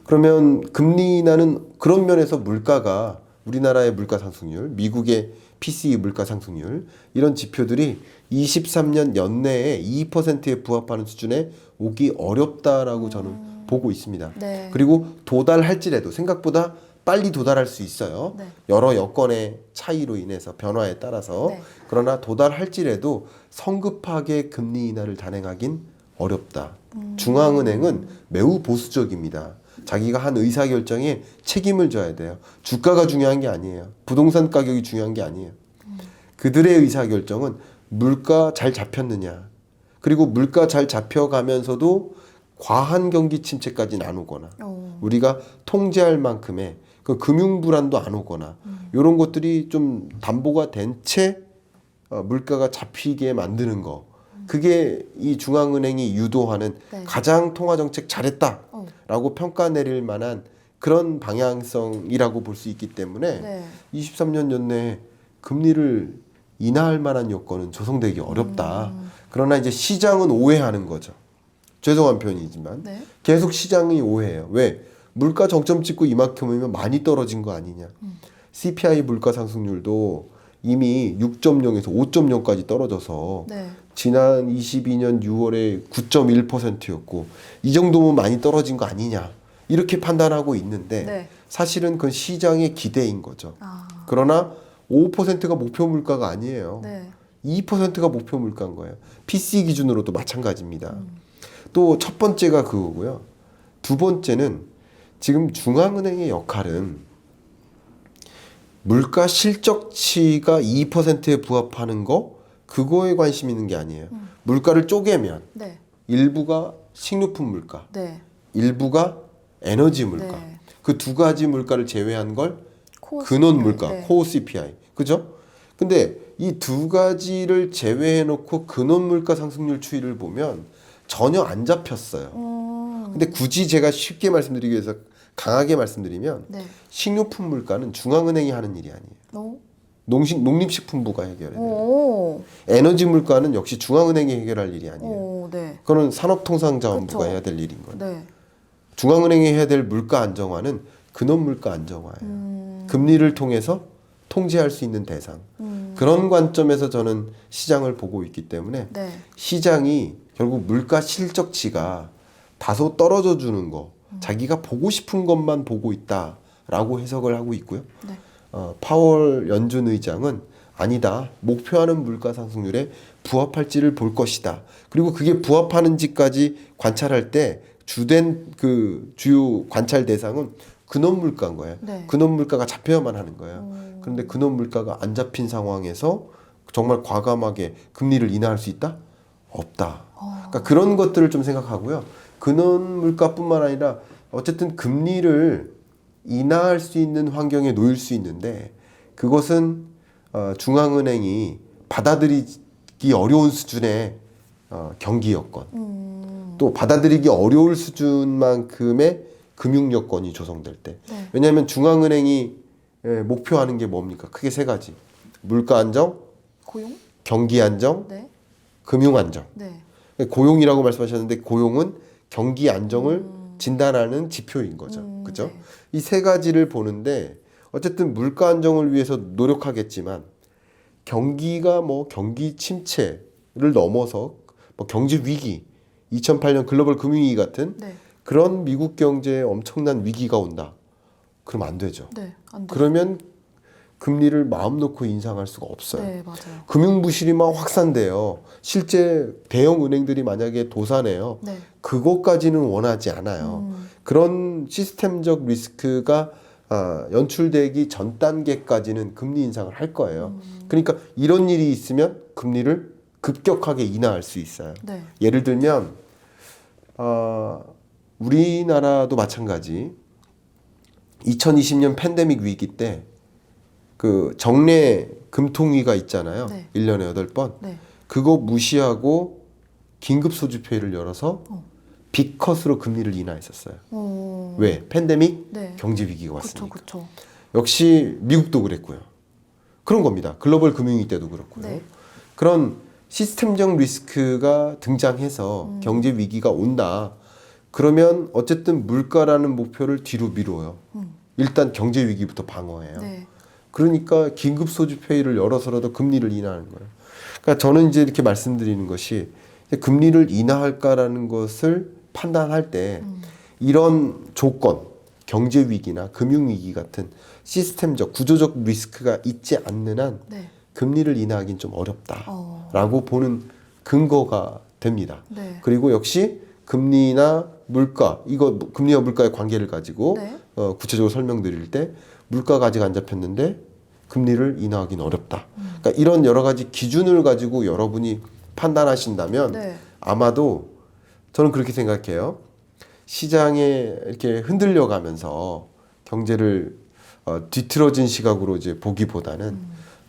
그러면 금리 인하는 그런 면에서 물가가 우리나라의 물가 상승률, 미국의 PCE 물가 상승률 이런 지표들이 23년 연내에 2%에 부합하는 수준에 오기 어렵다라고 저는 보고 있습니다. 네. 그리고 도달할지라도 생각보다 빨리 도달할 수 있어요. 네. 여러 여건의 차이로 인해서 변화에 따라서 네. 그러나 도달할지라도 성급하게 금리 인하를 단행하긴 어렵다. 중앙은행은 매우 보수적입니다. 자기가 한 의사결정에 책임을 져야 돼요. 주가가 중요한 게 아니에요. 부동산 가격이 중요한 게 아니에요. 그들의 의사결정은 물가 잘 잡혔느냐. 그리고 물가 잘 잡혀가면서도 과한 경기 침체까지는 안 오거나 우리가 통제할 만큼의 그 금융 불안도 안 오거나 이런 것들이 좀 담보가 된 채 물가가 잡히게 만드는 거. 그게 이 중앙은행이 유도하는 네. 가장 통화정책 잘했다라고 평가 내릴 만한 그런 방향성이라고 볼 수 있기 때문에 네. 23년 연내에 금리를 인하할 만한 여건은 조성되기 어렵다. 그러나 이제 시장은 오해하는 거죠. 죄송한 표현이지만 네. 계속 시장이 오해해요. 왜? 물가 정점 찍고 이만큼이면 많이 떨어진 거 아니냐. CPI 물가 상승률도 이미 6.0에서 5.0까지 떨어져서 네. 지난 22년 6월에 9.1%였고 이 정도면 많이 떨어진 거 아니냐. 이렇게 판단하고 있는데 네. 사실은 그건 시장의 기대인 거죠. 아. 그러나 5%가 목표 물가가 아니에요. 네. 2%가 목표 물가인 거예요. PC 기준으로도 마찬가지입니다. 또 첫 번째가 그거고요. 두 번째는 지금 중앙은행의 역할은 물가 실적치가 2%에 부합하는 거 그거에 관심 있는 게 아니에요. 물가를 쪼개면 네. 일부가 식료품 물가, 네. 일부가 에너지 물가. 네. 그 두 가지 물가를 제외한 걸 코어 근원 CPI. 물가, 네. 코어 CPI. 그죠? 근데 이 두 가지를 제외해 놓고 근원 물가 상승률 추이를 보면 전혀 안 잡혔어요. 근데 굳이 제가 쉽게 말씀드리기 위해서 강하게 말씀드리면 네. 식료품 물가는 중앙은행이 하는 일이 아니에요. 농림식품부가 해결해야 돼요. 오. 에너지 물가는 역시 중앙은행이 해결할 일이 아니에요. 오, 네. 그거는 산업통상자원부가 그쵸. 해야 될 일인 거예요. 네. 중앙은행이 해야 될 물가 안정화는 근원 물가 안정화예요. 금리를 통해서 통제할 수 있는 대상. 그런 관점에서 저는 시장을 보고 있기 때문에 네. 시장이 결국 물가 실적치가 다소 떨어져 주는 거, 자기가 보고 싶은 것만 보고 있다라고 해석을 하고 있고요. 네. 파월 연준 의장은 아니다. 목표하는 물가 상승률에 부합할지를 볼 것이다. 그리고 그게 부합하는지까지 관찰할 때 주된 그 주요 관찰 대상은 근원 물가인 거예요. 네. 근원 물가가 잡혀야만 하는 거예요. 그런데 근원 물가가 안 잡힌 상황에서 정말 과감하게 금리를 인하할 수 있다? 없다. 그러니까 그런 것들을 좀 생각하고요. 근원 물가뿐만 아니라 어쨌든 금리를 인하할 수 있는 환경에 놓일 수 있는데 그것은 중앙은행이 받아들이기 어려운 수준의 경기 여건 또 받아들이기 어려울 수준만큼의 금융 여건이 조성될 때 네. 왜냐하면 중앙은행이 목표하는 게 뭡니까? 크게 세 가지. 물가 안정, 고용? 경기 안정, 네. 금융 안정. 네. 고용이라고 말씀하셨는데 고용은 경기 안정을 진단하는 지표인 거죠. 그죠? 네. 이 세 가지를 보는데 어쨌든 물가 안정을 위해서 노력하겠지만 경기가 뭐 경기 침체를 넘어서 뭐 경제 위기, 2008년 글로벌 금융위기 같은 네. 그런 미국 경제에 엄청난 위기가 온다. 그럼 안 되죠. 네. 안 돼. 그러면 금리를 마음 놓고 인상할 수가 없어요. 네, 맞아요. 금융 부실이 막 확산돼요. 실제 대형 은행들이 만약에 도산해요. 네. 그것까지는 원하지 않아요. 그런 시스템적 리스크가 연출되기 전 단계까지는 금리 인상을 할 거예요. 그러니까 이런 일이 있으면 금리를 급격하게 인하할 수 있어요. 네. 예를 들면 우리나라도 마찬가지. 2020년 팬데믹 위기 때 그 정례 금통위가 있잖아요. 네. 1년에 8번. 네. 그거 무시하고 긴급 소주회의를 열어서 빅컷으로 금리를 인하했었어요. 왜? 팬데믹 네. 경제 위기가 그쵸, 왔으니까. 그쵸. 역시 미국도 그랬고요. 그런 겁니다. 글로벌 금융위기 때도 그렇고요. 네. 그런 시스템적 리스크가 등장해서 경제 위기가 온다. 그러면 어쨌든 물가라는 목표를 뒤로 미뤄요. 일단 경제 위기부터 방어해요. 네. 그러니까 긴급 소집 회의를 열어서라도 금리를 인하하는 거예요. 그러니까 저는 이제 이렇게 말씀드리는 것이 금리를 인하할까라는 것을 판단할 때 이런 조건, 경제 위기나 금융 위기 같은 시스템적 구조적 리스크가 있지 않는 한 네. 금리를 인하하기는 좀 어렵다라고 보는 근거가 됩니다. 네. 그리고 역시 금리나 물가, 이거 금리와 물가의 관계를 가지고 네. 구체적으로 설명드릴 때 물가가 아직 안 잡혔는데 금리를 인하하기는 어렵다. 그러니까 이런 여러 가지 기준을 가지고 여러분이 판단하신다면 네. 아마도 저는 그렇게 생각해요. 시장에 이렇게 흔들려 가면서 경제를 뒤틀어진 시각으로 이제 보기보다는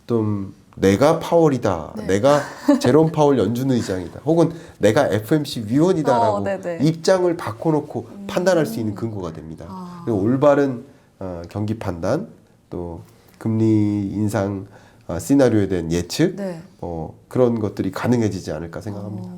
좀 내가 파월이다. 네. 내가 제롬 파월 연준 의장이다. 혹은 내가 FMC 위원이다라고 네네. 입장을 바꿔놓고 판단할 수 있는 근거가 됩니다. 그리고 올바른 경기 판단, 또 금리 인상 시나리오에 대한 예측, 네. 그런 것들이 가능해지지 않을까 생각합니다.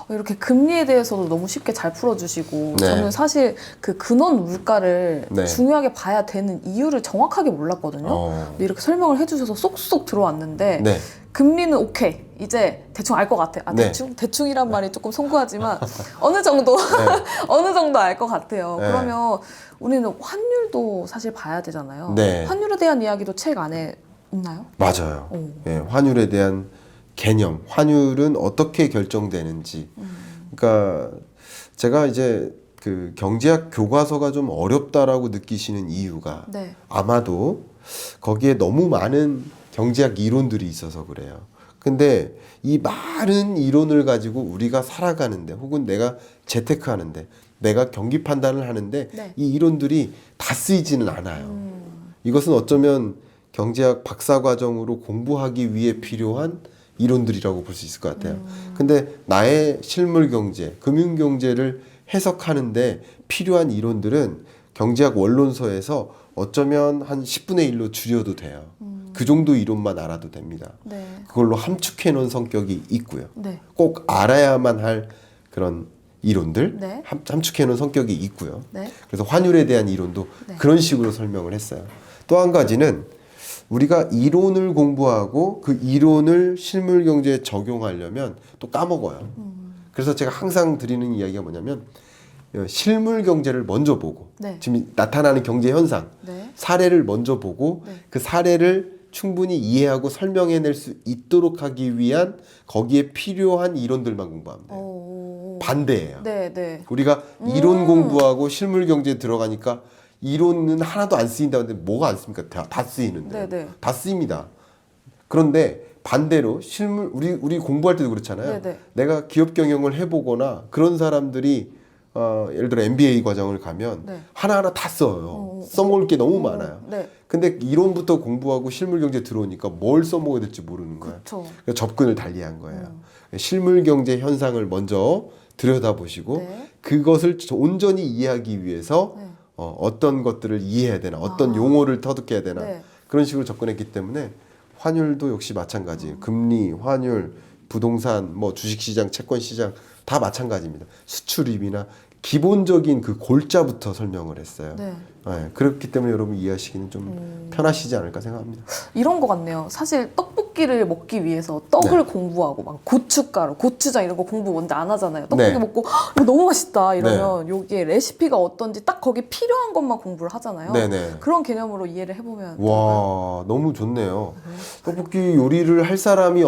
이렇게 금리에 대해서도 너무 쉽게 잘 풀어주시고 네. 저는 사실 그 근원 물가를 네. 중요하게 봐야 되는 이유를 정확하게 몰랐거든요. 근데 이렇게 설명을 해주셔서 쏙쏙 들어왔는데 네. 금리는 오케이 이제 대충 알 것 같아. 네. 대충이란 말이 조금 송구하지만 어느 정도 어느 정도 알 것 같아요. 네. 그러면 우리는 환율도 사실 봐야 되잖아요. 네. 환율에 대한 이야기도 책 안에 있나요? 맞아요. 오. 예, 환율에 대한 개념, 환율은 어떻게 결정되는지. 그러니까 제가 이제 그 경제학 교과서가 좀 어렵다라고 느끼시는 이유가 네. 아마도 거기에 너무 많은 경제학 이론들이 있어서 그래요. 근데 이 많은 이론을 가지고 우리가 살아가는데 혹은 내가 재테크하는데 내가 경기 판단을 하는데 네. 이 이론들이 다 쓰이지는 않아요. 이것은 어쩌면 경제학 박사과정으로 공부하기 위해 필요한 이론들이라고 볼 수 있을 것 같아요. 근데 나의 실물 경제, 금융 경제를 해석하는데 필요한 이론들은 경제학 원론서에서 어쩌면 한 10분의 1로 줄여도 돼요. 그 정도 이론만 알아도 됩니다. 네. 그걸로 함축해 놓은 성격이 있고요. 네. 꼭 알아야만 할 그런 이론들, 네. 함축해 놓은 성격이 있고요. 네. 그래서 환율에 대한 이론도 네. 그런 식으로 설명을 했어요. 또 한 가지는 우리가 이론을 공부하고 그 이론을 실물 경제에 적용하려면 또 까먹어요. 그래서 제가 항상 드리는 이야기가 뭐냐면 실물 경제를 먼저 보고 네. 지금 나타나는 경제 현상, 네. 사례를 먼저 보고 네. 그 사례를 충분히 이해하고 설명해낼 수 있도록 하기 위한 거기에 필요한 이론들만 공부하면 돼요. 오. 반대예요. 네, 네. 우리가 이론 공부하고 실물 경제에 들어가니까 이론은 하나도 안 쓰인다는데 뭐가 안 쓰입니까? 다 쓰이는데. 네, 네. 다 쓰입니다. 그런데 반대로 실물 우리 공부할 때도 그렇잖아요. 네, 네. 내가 기업 경영을 해보거나 그런 사람들이 예를 들어 MBA 과정을 가면 네. 하나하나 다 써요. 써먹을 게 너무 많아요. 네. 근데 이론부터 공부하고 실물 경제 들어오니까 뭘 써먹어야 될지 모르는 거예요. 그렇죠. 그래서 접근을 달리한 거예요. 실물 경제 현상을 먼저 들여다보시고 네. 그것을 온전히 이해하기 위해서 네. 어떤 것들을 이해해야 되나, 어떤 용어를 터득해야 되나 네. 그런 식으로 접근했기 때문에 환율도 역시 마찬가지예요. 금리, 환율, 부동산, 뭐 주식시장, 채권시장 다 마찬가지입니다. 수출입이나 기본적인 그 골자부터 설명을 했어요. 네. 네, 그렇기 때문에 여러분 이해하시기는 좀 편하시지 않을까 생각합니다. 이런 것 같네요. 사실 떡볶이를 먹기 위해서 떡을 공부하고 막 고춧가루, 고추장 이런 거 공부 먼저 안 하잖아요. 떡볶이 네. 먹고 "헉, 이거 너무 맛있다 이러면 여기에 레시피가 어떤지 딱 거기 필요한 것만 공부를 하잖아요. 네네. 그런 개념으로 이해를 해보면 될까요? 와, 너무 좋네요. 떡볶이 요리를 할 사람이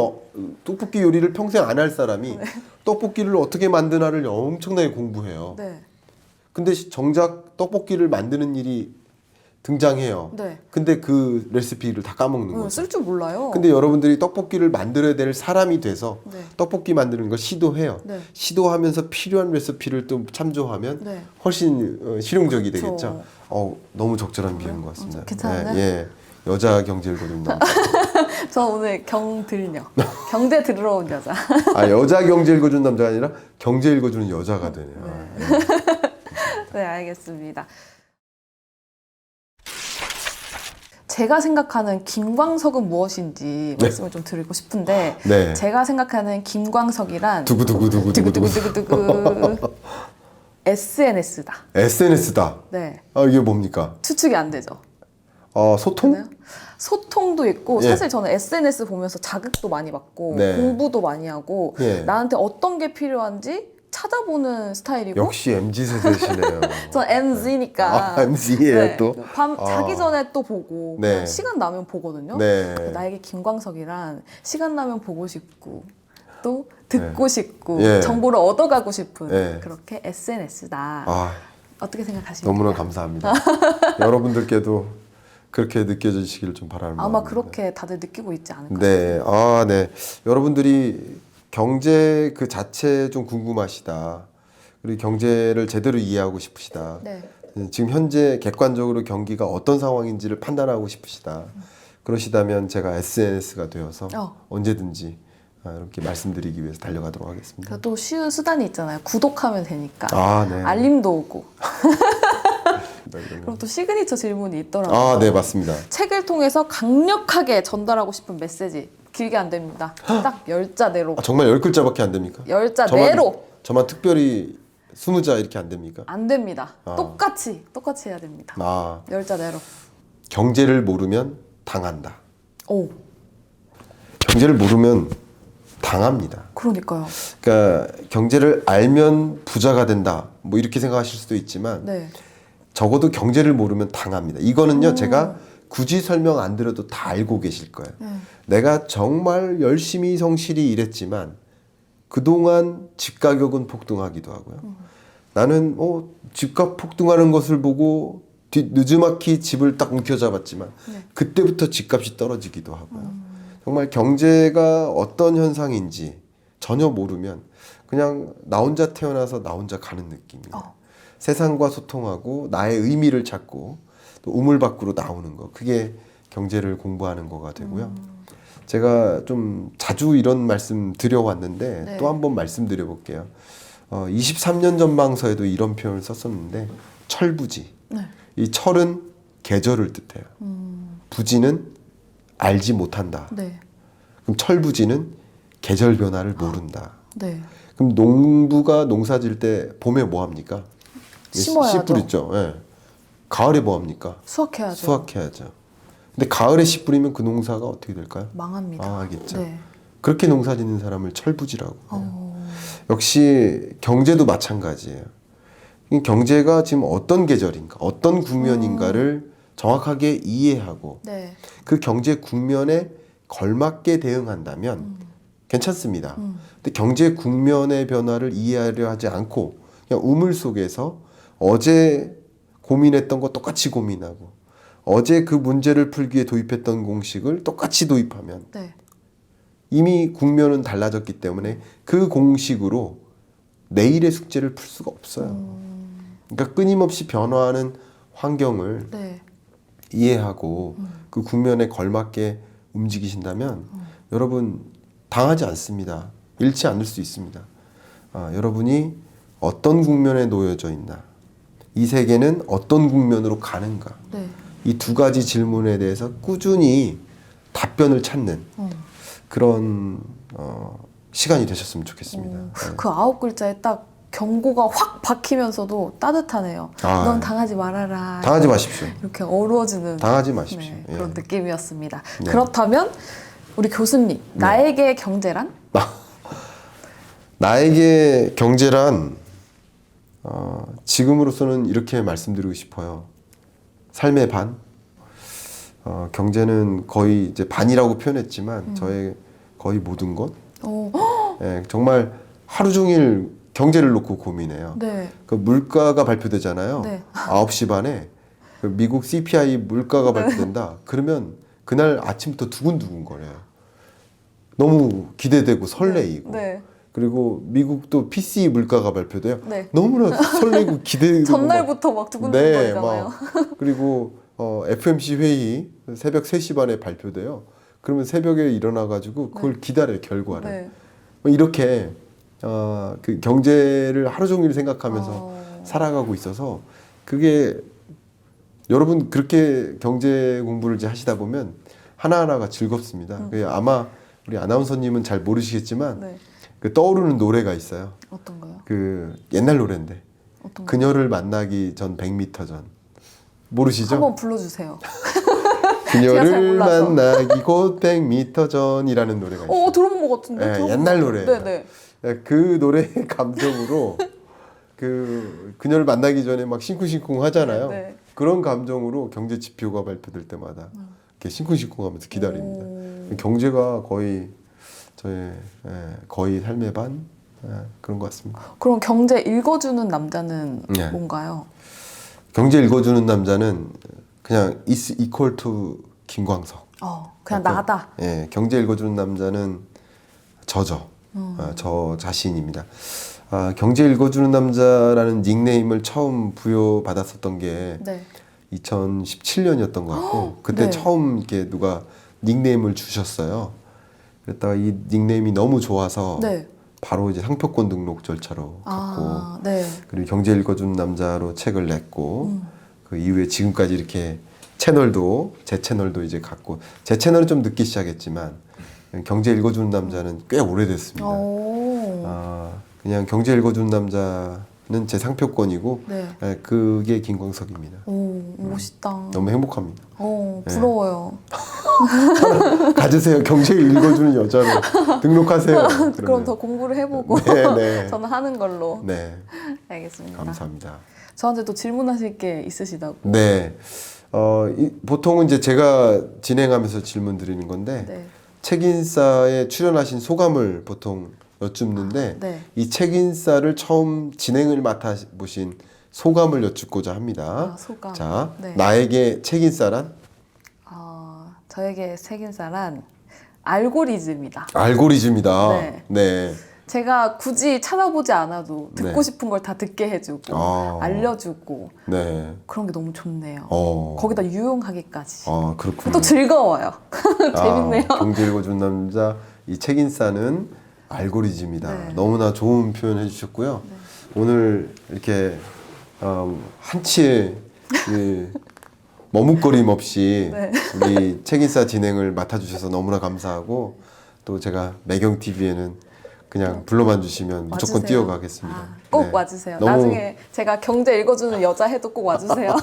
떡볶이 요리를 평생 안 할 사람이 떡볶이를 어떻게 만드나를 엄청나게 공부해요. 네. 근데 정작 떡볶이를 만드는 일이 등장해요. 네. 근데 그 레시피를 다 까먹는 거죠. 쓸 줄 몰라요. 근데 여러분들이 떡볶이를 만들어야 될 사람이 돼서 네. 떡볶이 만드는 걸 시도해요. 네. 시도하면서 필요한 레시피를 또 참조하면 네. 훨씬 실용적이 그쵸. 되겠죠. 너무 적절한 비유인 것 같습니다. 괜찮아요? 예. 여자 경제를 고르는 남자. 저 오늘 경들녀. 경제 들으러 온 여자. 여자 경제 읽어주는 남자가 아니라 경제 읽어주는 여자가 되네요. 네, 알겠습니다. 제가 생각하는 김광석은 무엇인지 말씀을 좀 드리고 싶은데 네. 제가 생각하는 김광석이란 두구두구두구두구. SNS다. SNS다. 네, 이게 뭡니까? 추측이 안 되죠. 소통? 그러나요? 소통도 있고 예. 사실 저는 SNS 보면서 자극도 많이 받고 네. 공부도 많이 하고 예. 나한테 어떤 게 필요한지 찾아보는 스타일이고 역시 MZ 세대시네요. 전 MZ니까 MZ예요 또. 밤 자기 전에 또 보고 네. 그냥 시간 나면 보거든요. 네. 나에게 김광석이란 시간 나면 보고 싶고 또 듣고 싶고 예. 정보를 얻어가고 싶은 예. 그렇게 SNS다. 어떻게 생각하십니까? 너무나 감사합니다. 여러분들께도 그렇게 느껴지시길 좀 바라는 아마 마음입니다. 그렇게 다들 느끼고 있지 않을까 네. 네. 여러분들이 경제 그 자체 좀 궁금하시다. 그리고 경제를 제대로 이해하고 싶으시다. 네. 지금 현재 객관적으로 경기가 어떤 상황인지를 판단하고 싶으시다. 그러시다면 제가 SNS가 되어서 언제든지 이렇게 말씀드리기 위해서 달려가도록 하겠습니다. 또 쉬운 수단이 있잖아요. 구독하면 되니까 네. 알림도 오고 그러면. 그럼 또 시그니처 질문이 있더라고요. 네, 맞습니다. 책을 통해서 강력하게 전달하고 싶은 메시지 길게 안 됩니다. 딱 10자 내로. 정말 10글자밖에 안 됩니까? 10자 내로. 저만 특별히 20자 이렇게 안 됩니까? 안 됩니다. 똑같이 해야 됩니다. 10자 내로. 경제를 모르면 당한다. 오, 경제를 모르면 당합니다. 그러니까요. 그러니까 경제를 알면 부자가 된다. 뭐 이렇게 생각하실 수도 있지만 네. 적어도 경제를 모르면 당합니다. 이거는요, 제가 굳이 설명 안 드려도 다 알고 계실 거예요. 내가 정말 열심히 성실히 일했지만 그동안 집 가격은 폭등하기도 하고요. 나는 집값 폭등하는 것을 보고 늦지막히 집을 딱 움켜잡았지만 그때부터 집값이 떨어지기도 하고요. 정말 경제가 어떤 현상인지 전혀 모르면 그냥 나 혼자 태어나서 나 혼자 가는 느낌이에요. 세상과 소통하고 나의 의미를 찾고 또 우물 밖으로 나오는 거, 그게 경제를 공부하는 거가 되고요. 제가 좀 자주 이런 말씀 드려왔는데 네. 또 한 번 말씀드려 볼게요. 23년 전망서에도 이런 표현을 썼었는데 철부지. 네. 이 철은 계절을 뜻해요. 부지는 알지 못한다. 네. 그럼 철부지는 계절 변화를 모른다. 네. 그럼 농부가 농사 지을 때 봄에 뭐 합니까? 심어야죠. 씨 뿌리죠. 예. 가을에 뭐 합니까? 수확해야죠. 수확해야죠. 근데 가을에 씨 뿌리면 그 농사가 어떻게 될까요? 망합니다. 아, 알겠죠. 네. 그렇게 농사 짓는 사람을 철부지라고 해요. 어. 역시 경제도 마찬가지예요. 이 경제가 지금 어떤 계절인가, 어떤 국면인가를 정확하게 이해하고 네. 그 경제 국면에 걸맞게 대응한다면 괜찮습니다. 근데 경제 국면의 변화를 이해하려 하지 않고 그냥 우물 속에서 어제 고민했던 거 똑같이 고민하고 어제 그 문제를 풀기 위해 도입했던 공식을 똑같이 도입하면 네. 이미 국면은 달라졌기 때문에 그 공식으로 내일의 숙제를 풀 수가 없어요. 그러니까 끊임없이 변화하는 환경을 네. 이해하고 그 국면에 걸맞게 움직이신다면 여러분 당하지 않습니다. 잃지 않을 수 있습니다. 여러분이 어떤 국면에 놓여져 있나, 이 세계는 어떤 국면으로 가는가, 네. 이 두 가지 질문에 대해서 꾸준히 답변을 찾는 그런 시간이 되셨으면 좋겠습니다. 네. 그 9글자에 딱 경고가 확 박히면서도 따뜻하네요. 아, 넌 당하지 말아라. 당하지 마십시오. 이렇게 어루어지는 당하지 마십시오. 네, 예. 그런 느낌이었습니다. 네. 그렇다면 우리 교수님, 나에게 경제란? 나에게 경제란 지금으로서는 이렇게 말씀드리고 싶어요. 삶의 반. 경제는 거의 이제 반이라고 표현했지만 저의 거의 모든 것. 예, 정말 하루 종일 경제를 놓고 고민해요. 네. 그 물가가 발표되잖아요. 네. 9시 반에 그 미국 CPI 물가가 발표된다. 그러면 그날 아침부터 두근두근 거려요. 너무 기대되고 설레이고. 네. 그리고 미국도 PCE 물가가 발표돼요. 네. 너무나 설레고 기대되고 전날부터 막 두근두근거리잖아요. 막 그리고 FMC 회의 새벽 3시 반에 발표돼요. 그러면 새벽에 일어나 가지고 그걸 기다려요, 결과를. 네. 뭐 이렇게 그 경제를 하루 종일 생각하면서 살아가고 있어서 그게 여러분 그렇게 경제 공부를 이제 하시다 보면 하나하나가 즐겁습니다. 그게 아마 우리 아나운서님은 잘 모르시겠지만 네. 그 떠오르는 노래가 있어요. 어떤 거요? 그 옛날 노래인데 어떤 거? 그녀를 만나기 전 100m 전 모르시죠? 한번 불러주세요. 그녀를 잘 몰라서. 만나기 곧 100m 전이라는 노래가 있어요. 들어본 것 같은데. 예, 들어본 옛날 것 노래예요. 네네. 예, 그 노래의 감정으로 그녀를 만나기 전에 막 싱쿵싱쿵 하잖아요. 네. 그런 감정으로 경제 지표가 발표될 때마다 이렇게 싱쿵싱쿵하면서 기다립니다. 경제가 거의 저의 거의 삶의 반 그런 것 같습니다. 그럼 경제 읽어주는 남자는 네. 뭔가요? 경제 읽어주는 남자는 그냥 is equal to 김광석. 그냥 나다. 예, 경제 읽어주는 남자는 저죠. 저 자신입니다. 경제 읽어주는 남자라는 닉네임을 처음 부여받았었던 게 네. 2017년이었던 것 같고 그때 네. 처음 이렇게 누가 닉네임을 주셨어요. 그랬다가 이 닉네임이 너무 좋아서 네. 바로 이제 상표권 등록 절차로 갔고 네. 그리고 경제 읽어주는 남자로 책을 냈고 그 이후에 지금까지 이렇게 채널도 제 채널도 이제 갔고 제 채널은 좀 늦게 시작했지만 경제 읽어주는 남자는 꽤 오래됐습니다. 그냥 경제 읽어주는 남자는 제 상표권이고 네. 그게 김광석입니다. 멋있다. 너무 행복합니다. 부러워요. 가지세요. 경제 읽어주는 여자로 등록하세요. 그럼 더 공부를 해보고 네. 저는 하는 걸로. 네, 알겠습니다. 감사합니다. 저한테 또 질문하실 게 있으시다고. 네, 보통은 이제 제가 진행하면서 질문 드리는 건데 네. 책인싸에 출연하신 소감을 보통 여쭙는데 네. 이 책인싸를 처음 진행을 맡아보신 소감을 여쭙고자 합니다. 소감. 자, 네. 나에게 책인싸란? 저에게 책임사란 알고리즘이다. 알고리즘이다. 네. 네. 제가 굳이 찾아보지 않아도 듣고 네. 싶은 걸 다 듣게 해주고 알려주고 네. 그런 게 너무 좋네요. 어. 거기다 유용하기까지. 그렇군요. 또 즐거워요. 재밌네요. 경제 읽어준 남자 이 책인싸는 알고리즘이다. 네. 너무나 좋은 표현 해주셨고요. 오늘 이렇게 한치의 머뭇거림 없이 네. 우리 책인싸 진행을 맡아주셔서 너무나 감사하고 또 제가 매경 TV에는 그냥 불러만 주시면 무조건 와주세요. 뛰어가겠습니다. 꼭 네. 와주세요. 너무- 나중에 제가 경제 읽어주는 여자 해도 꼭 와주세요.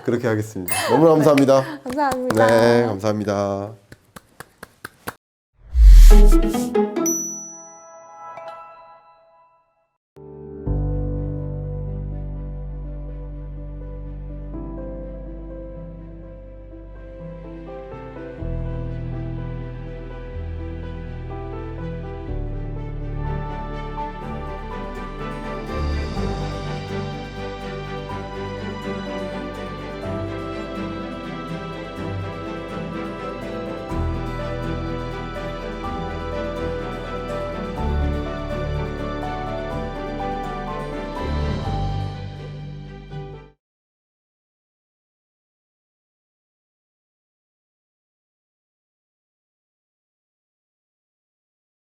그렇게 하겠습니다. 너무 감사합니다. 감사합니다. 네, 감사합니다.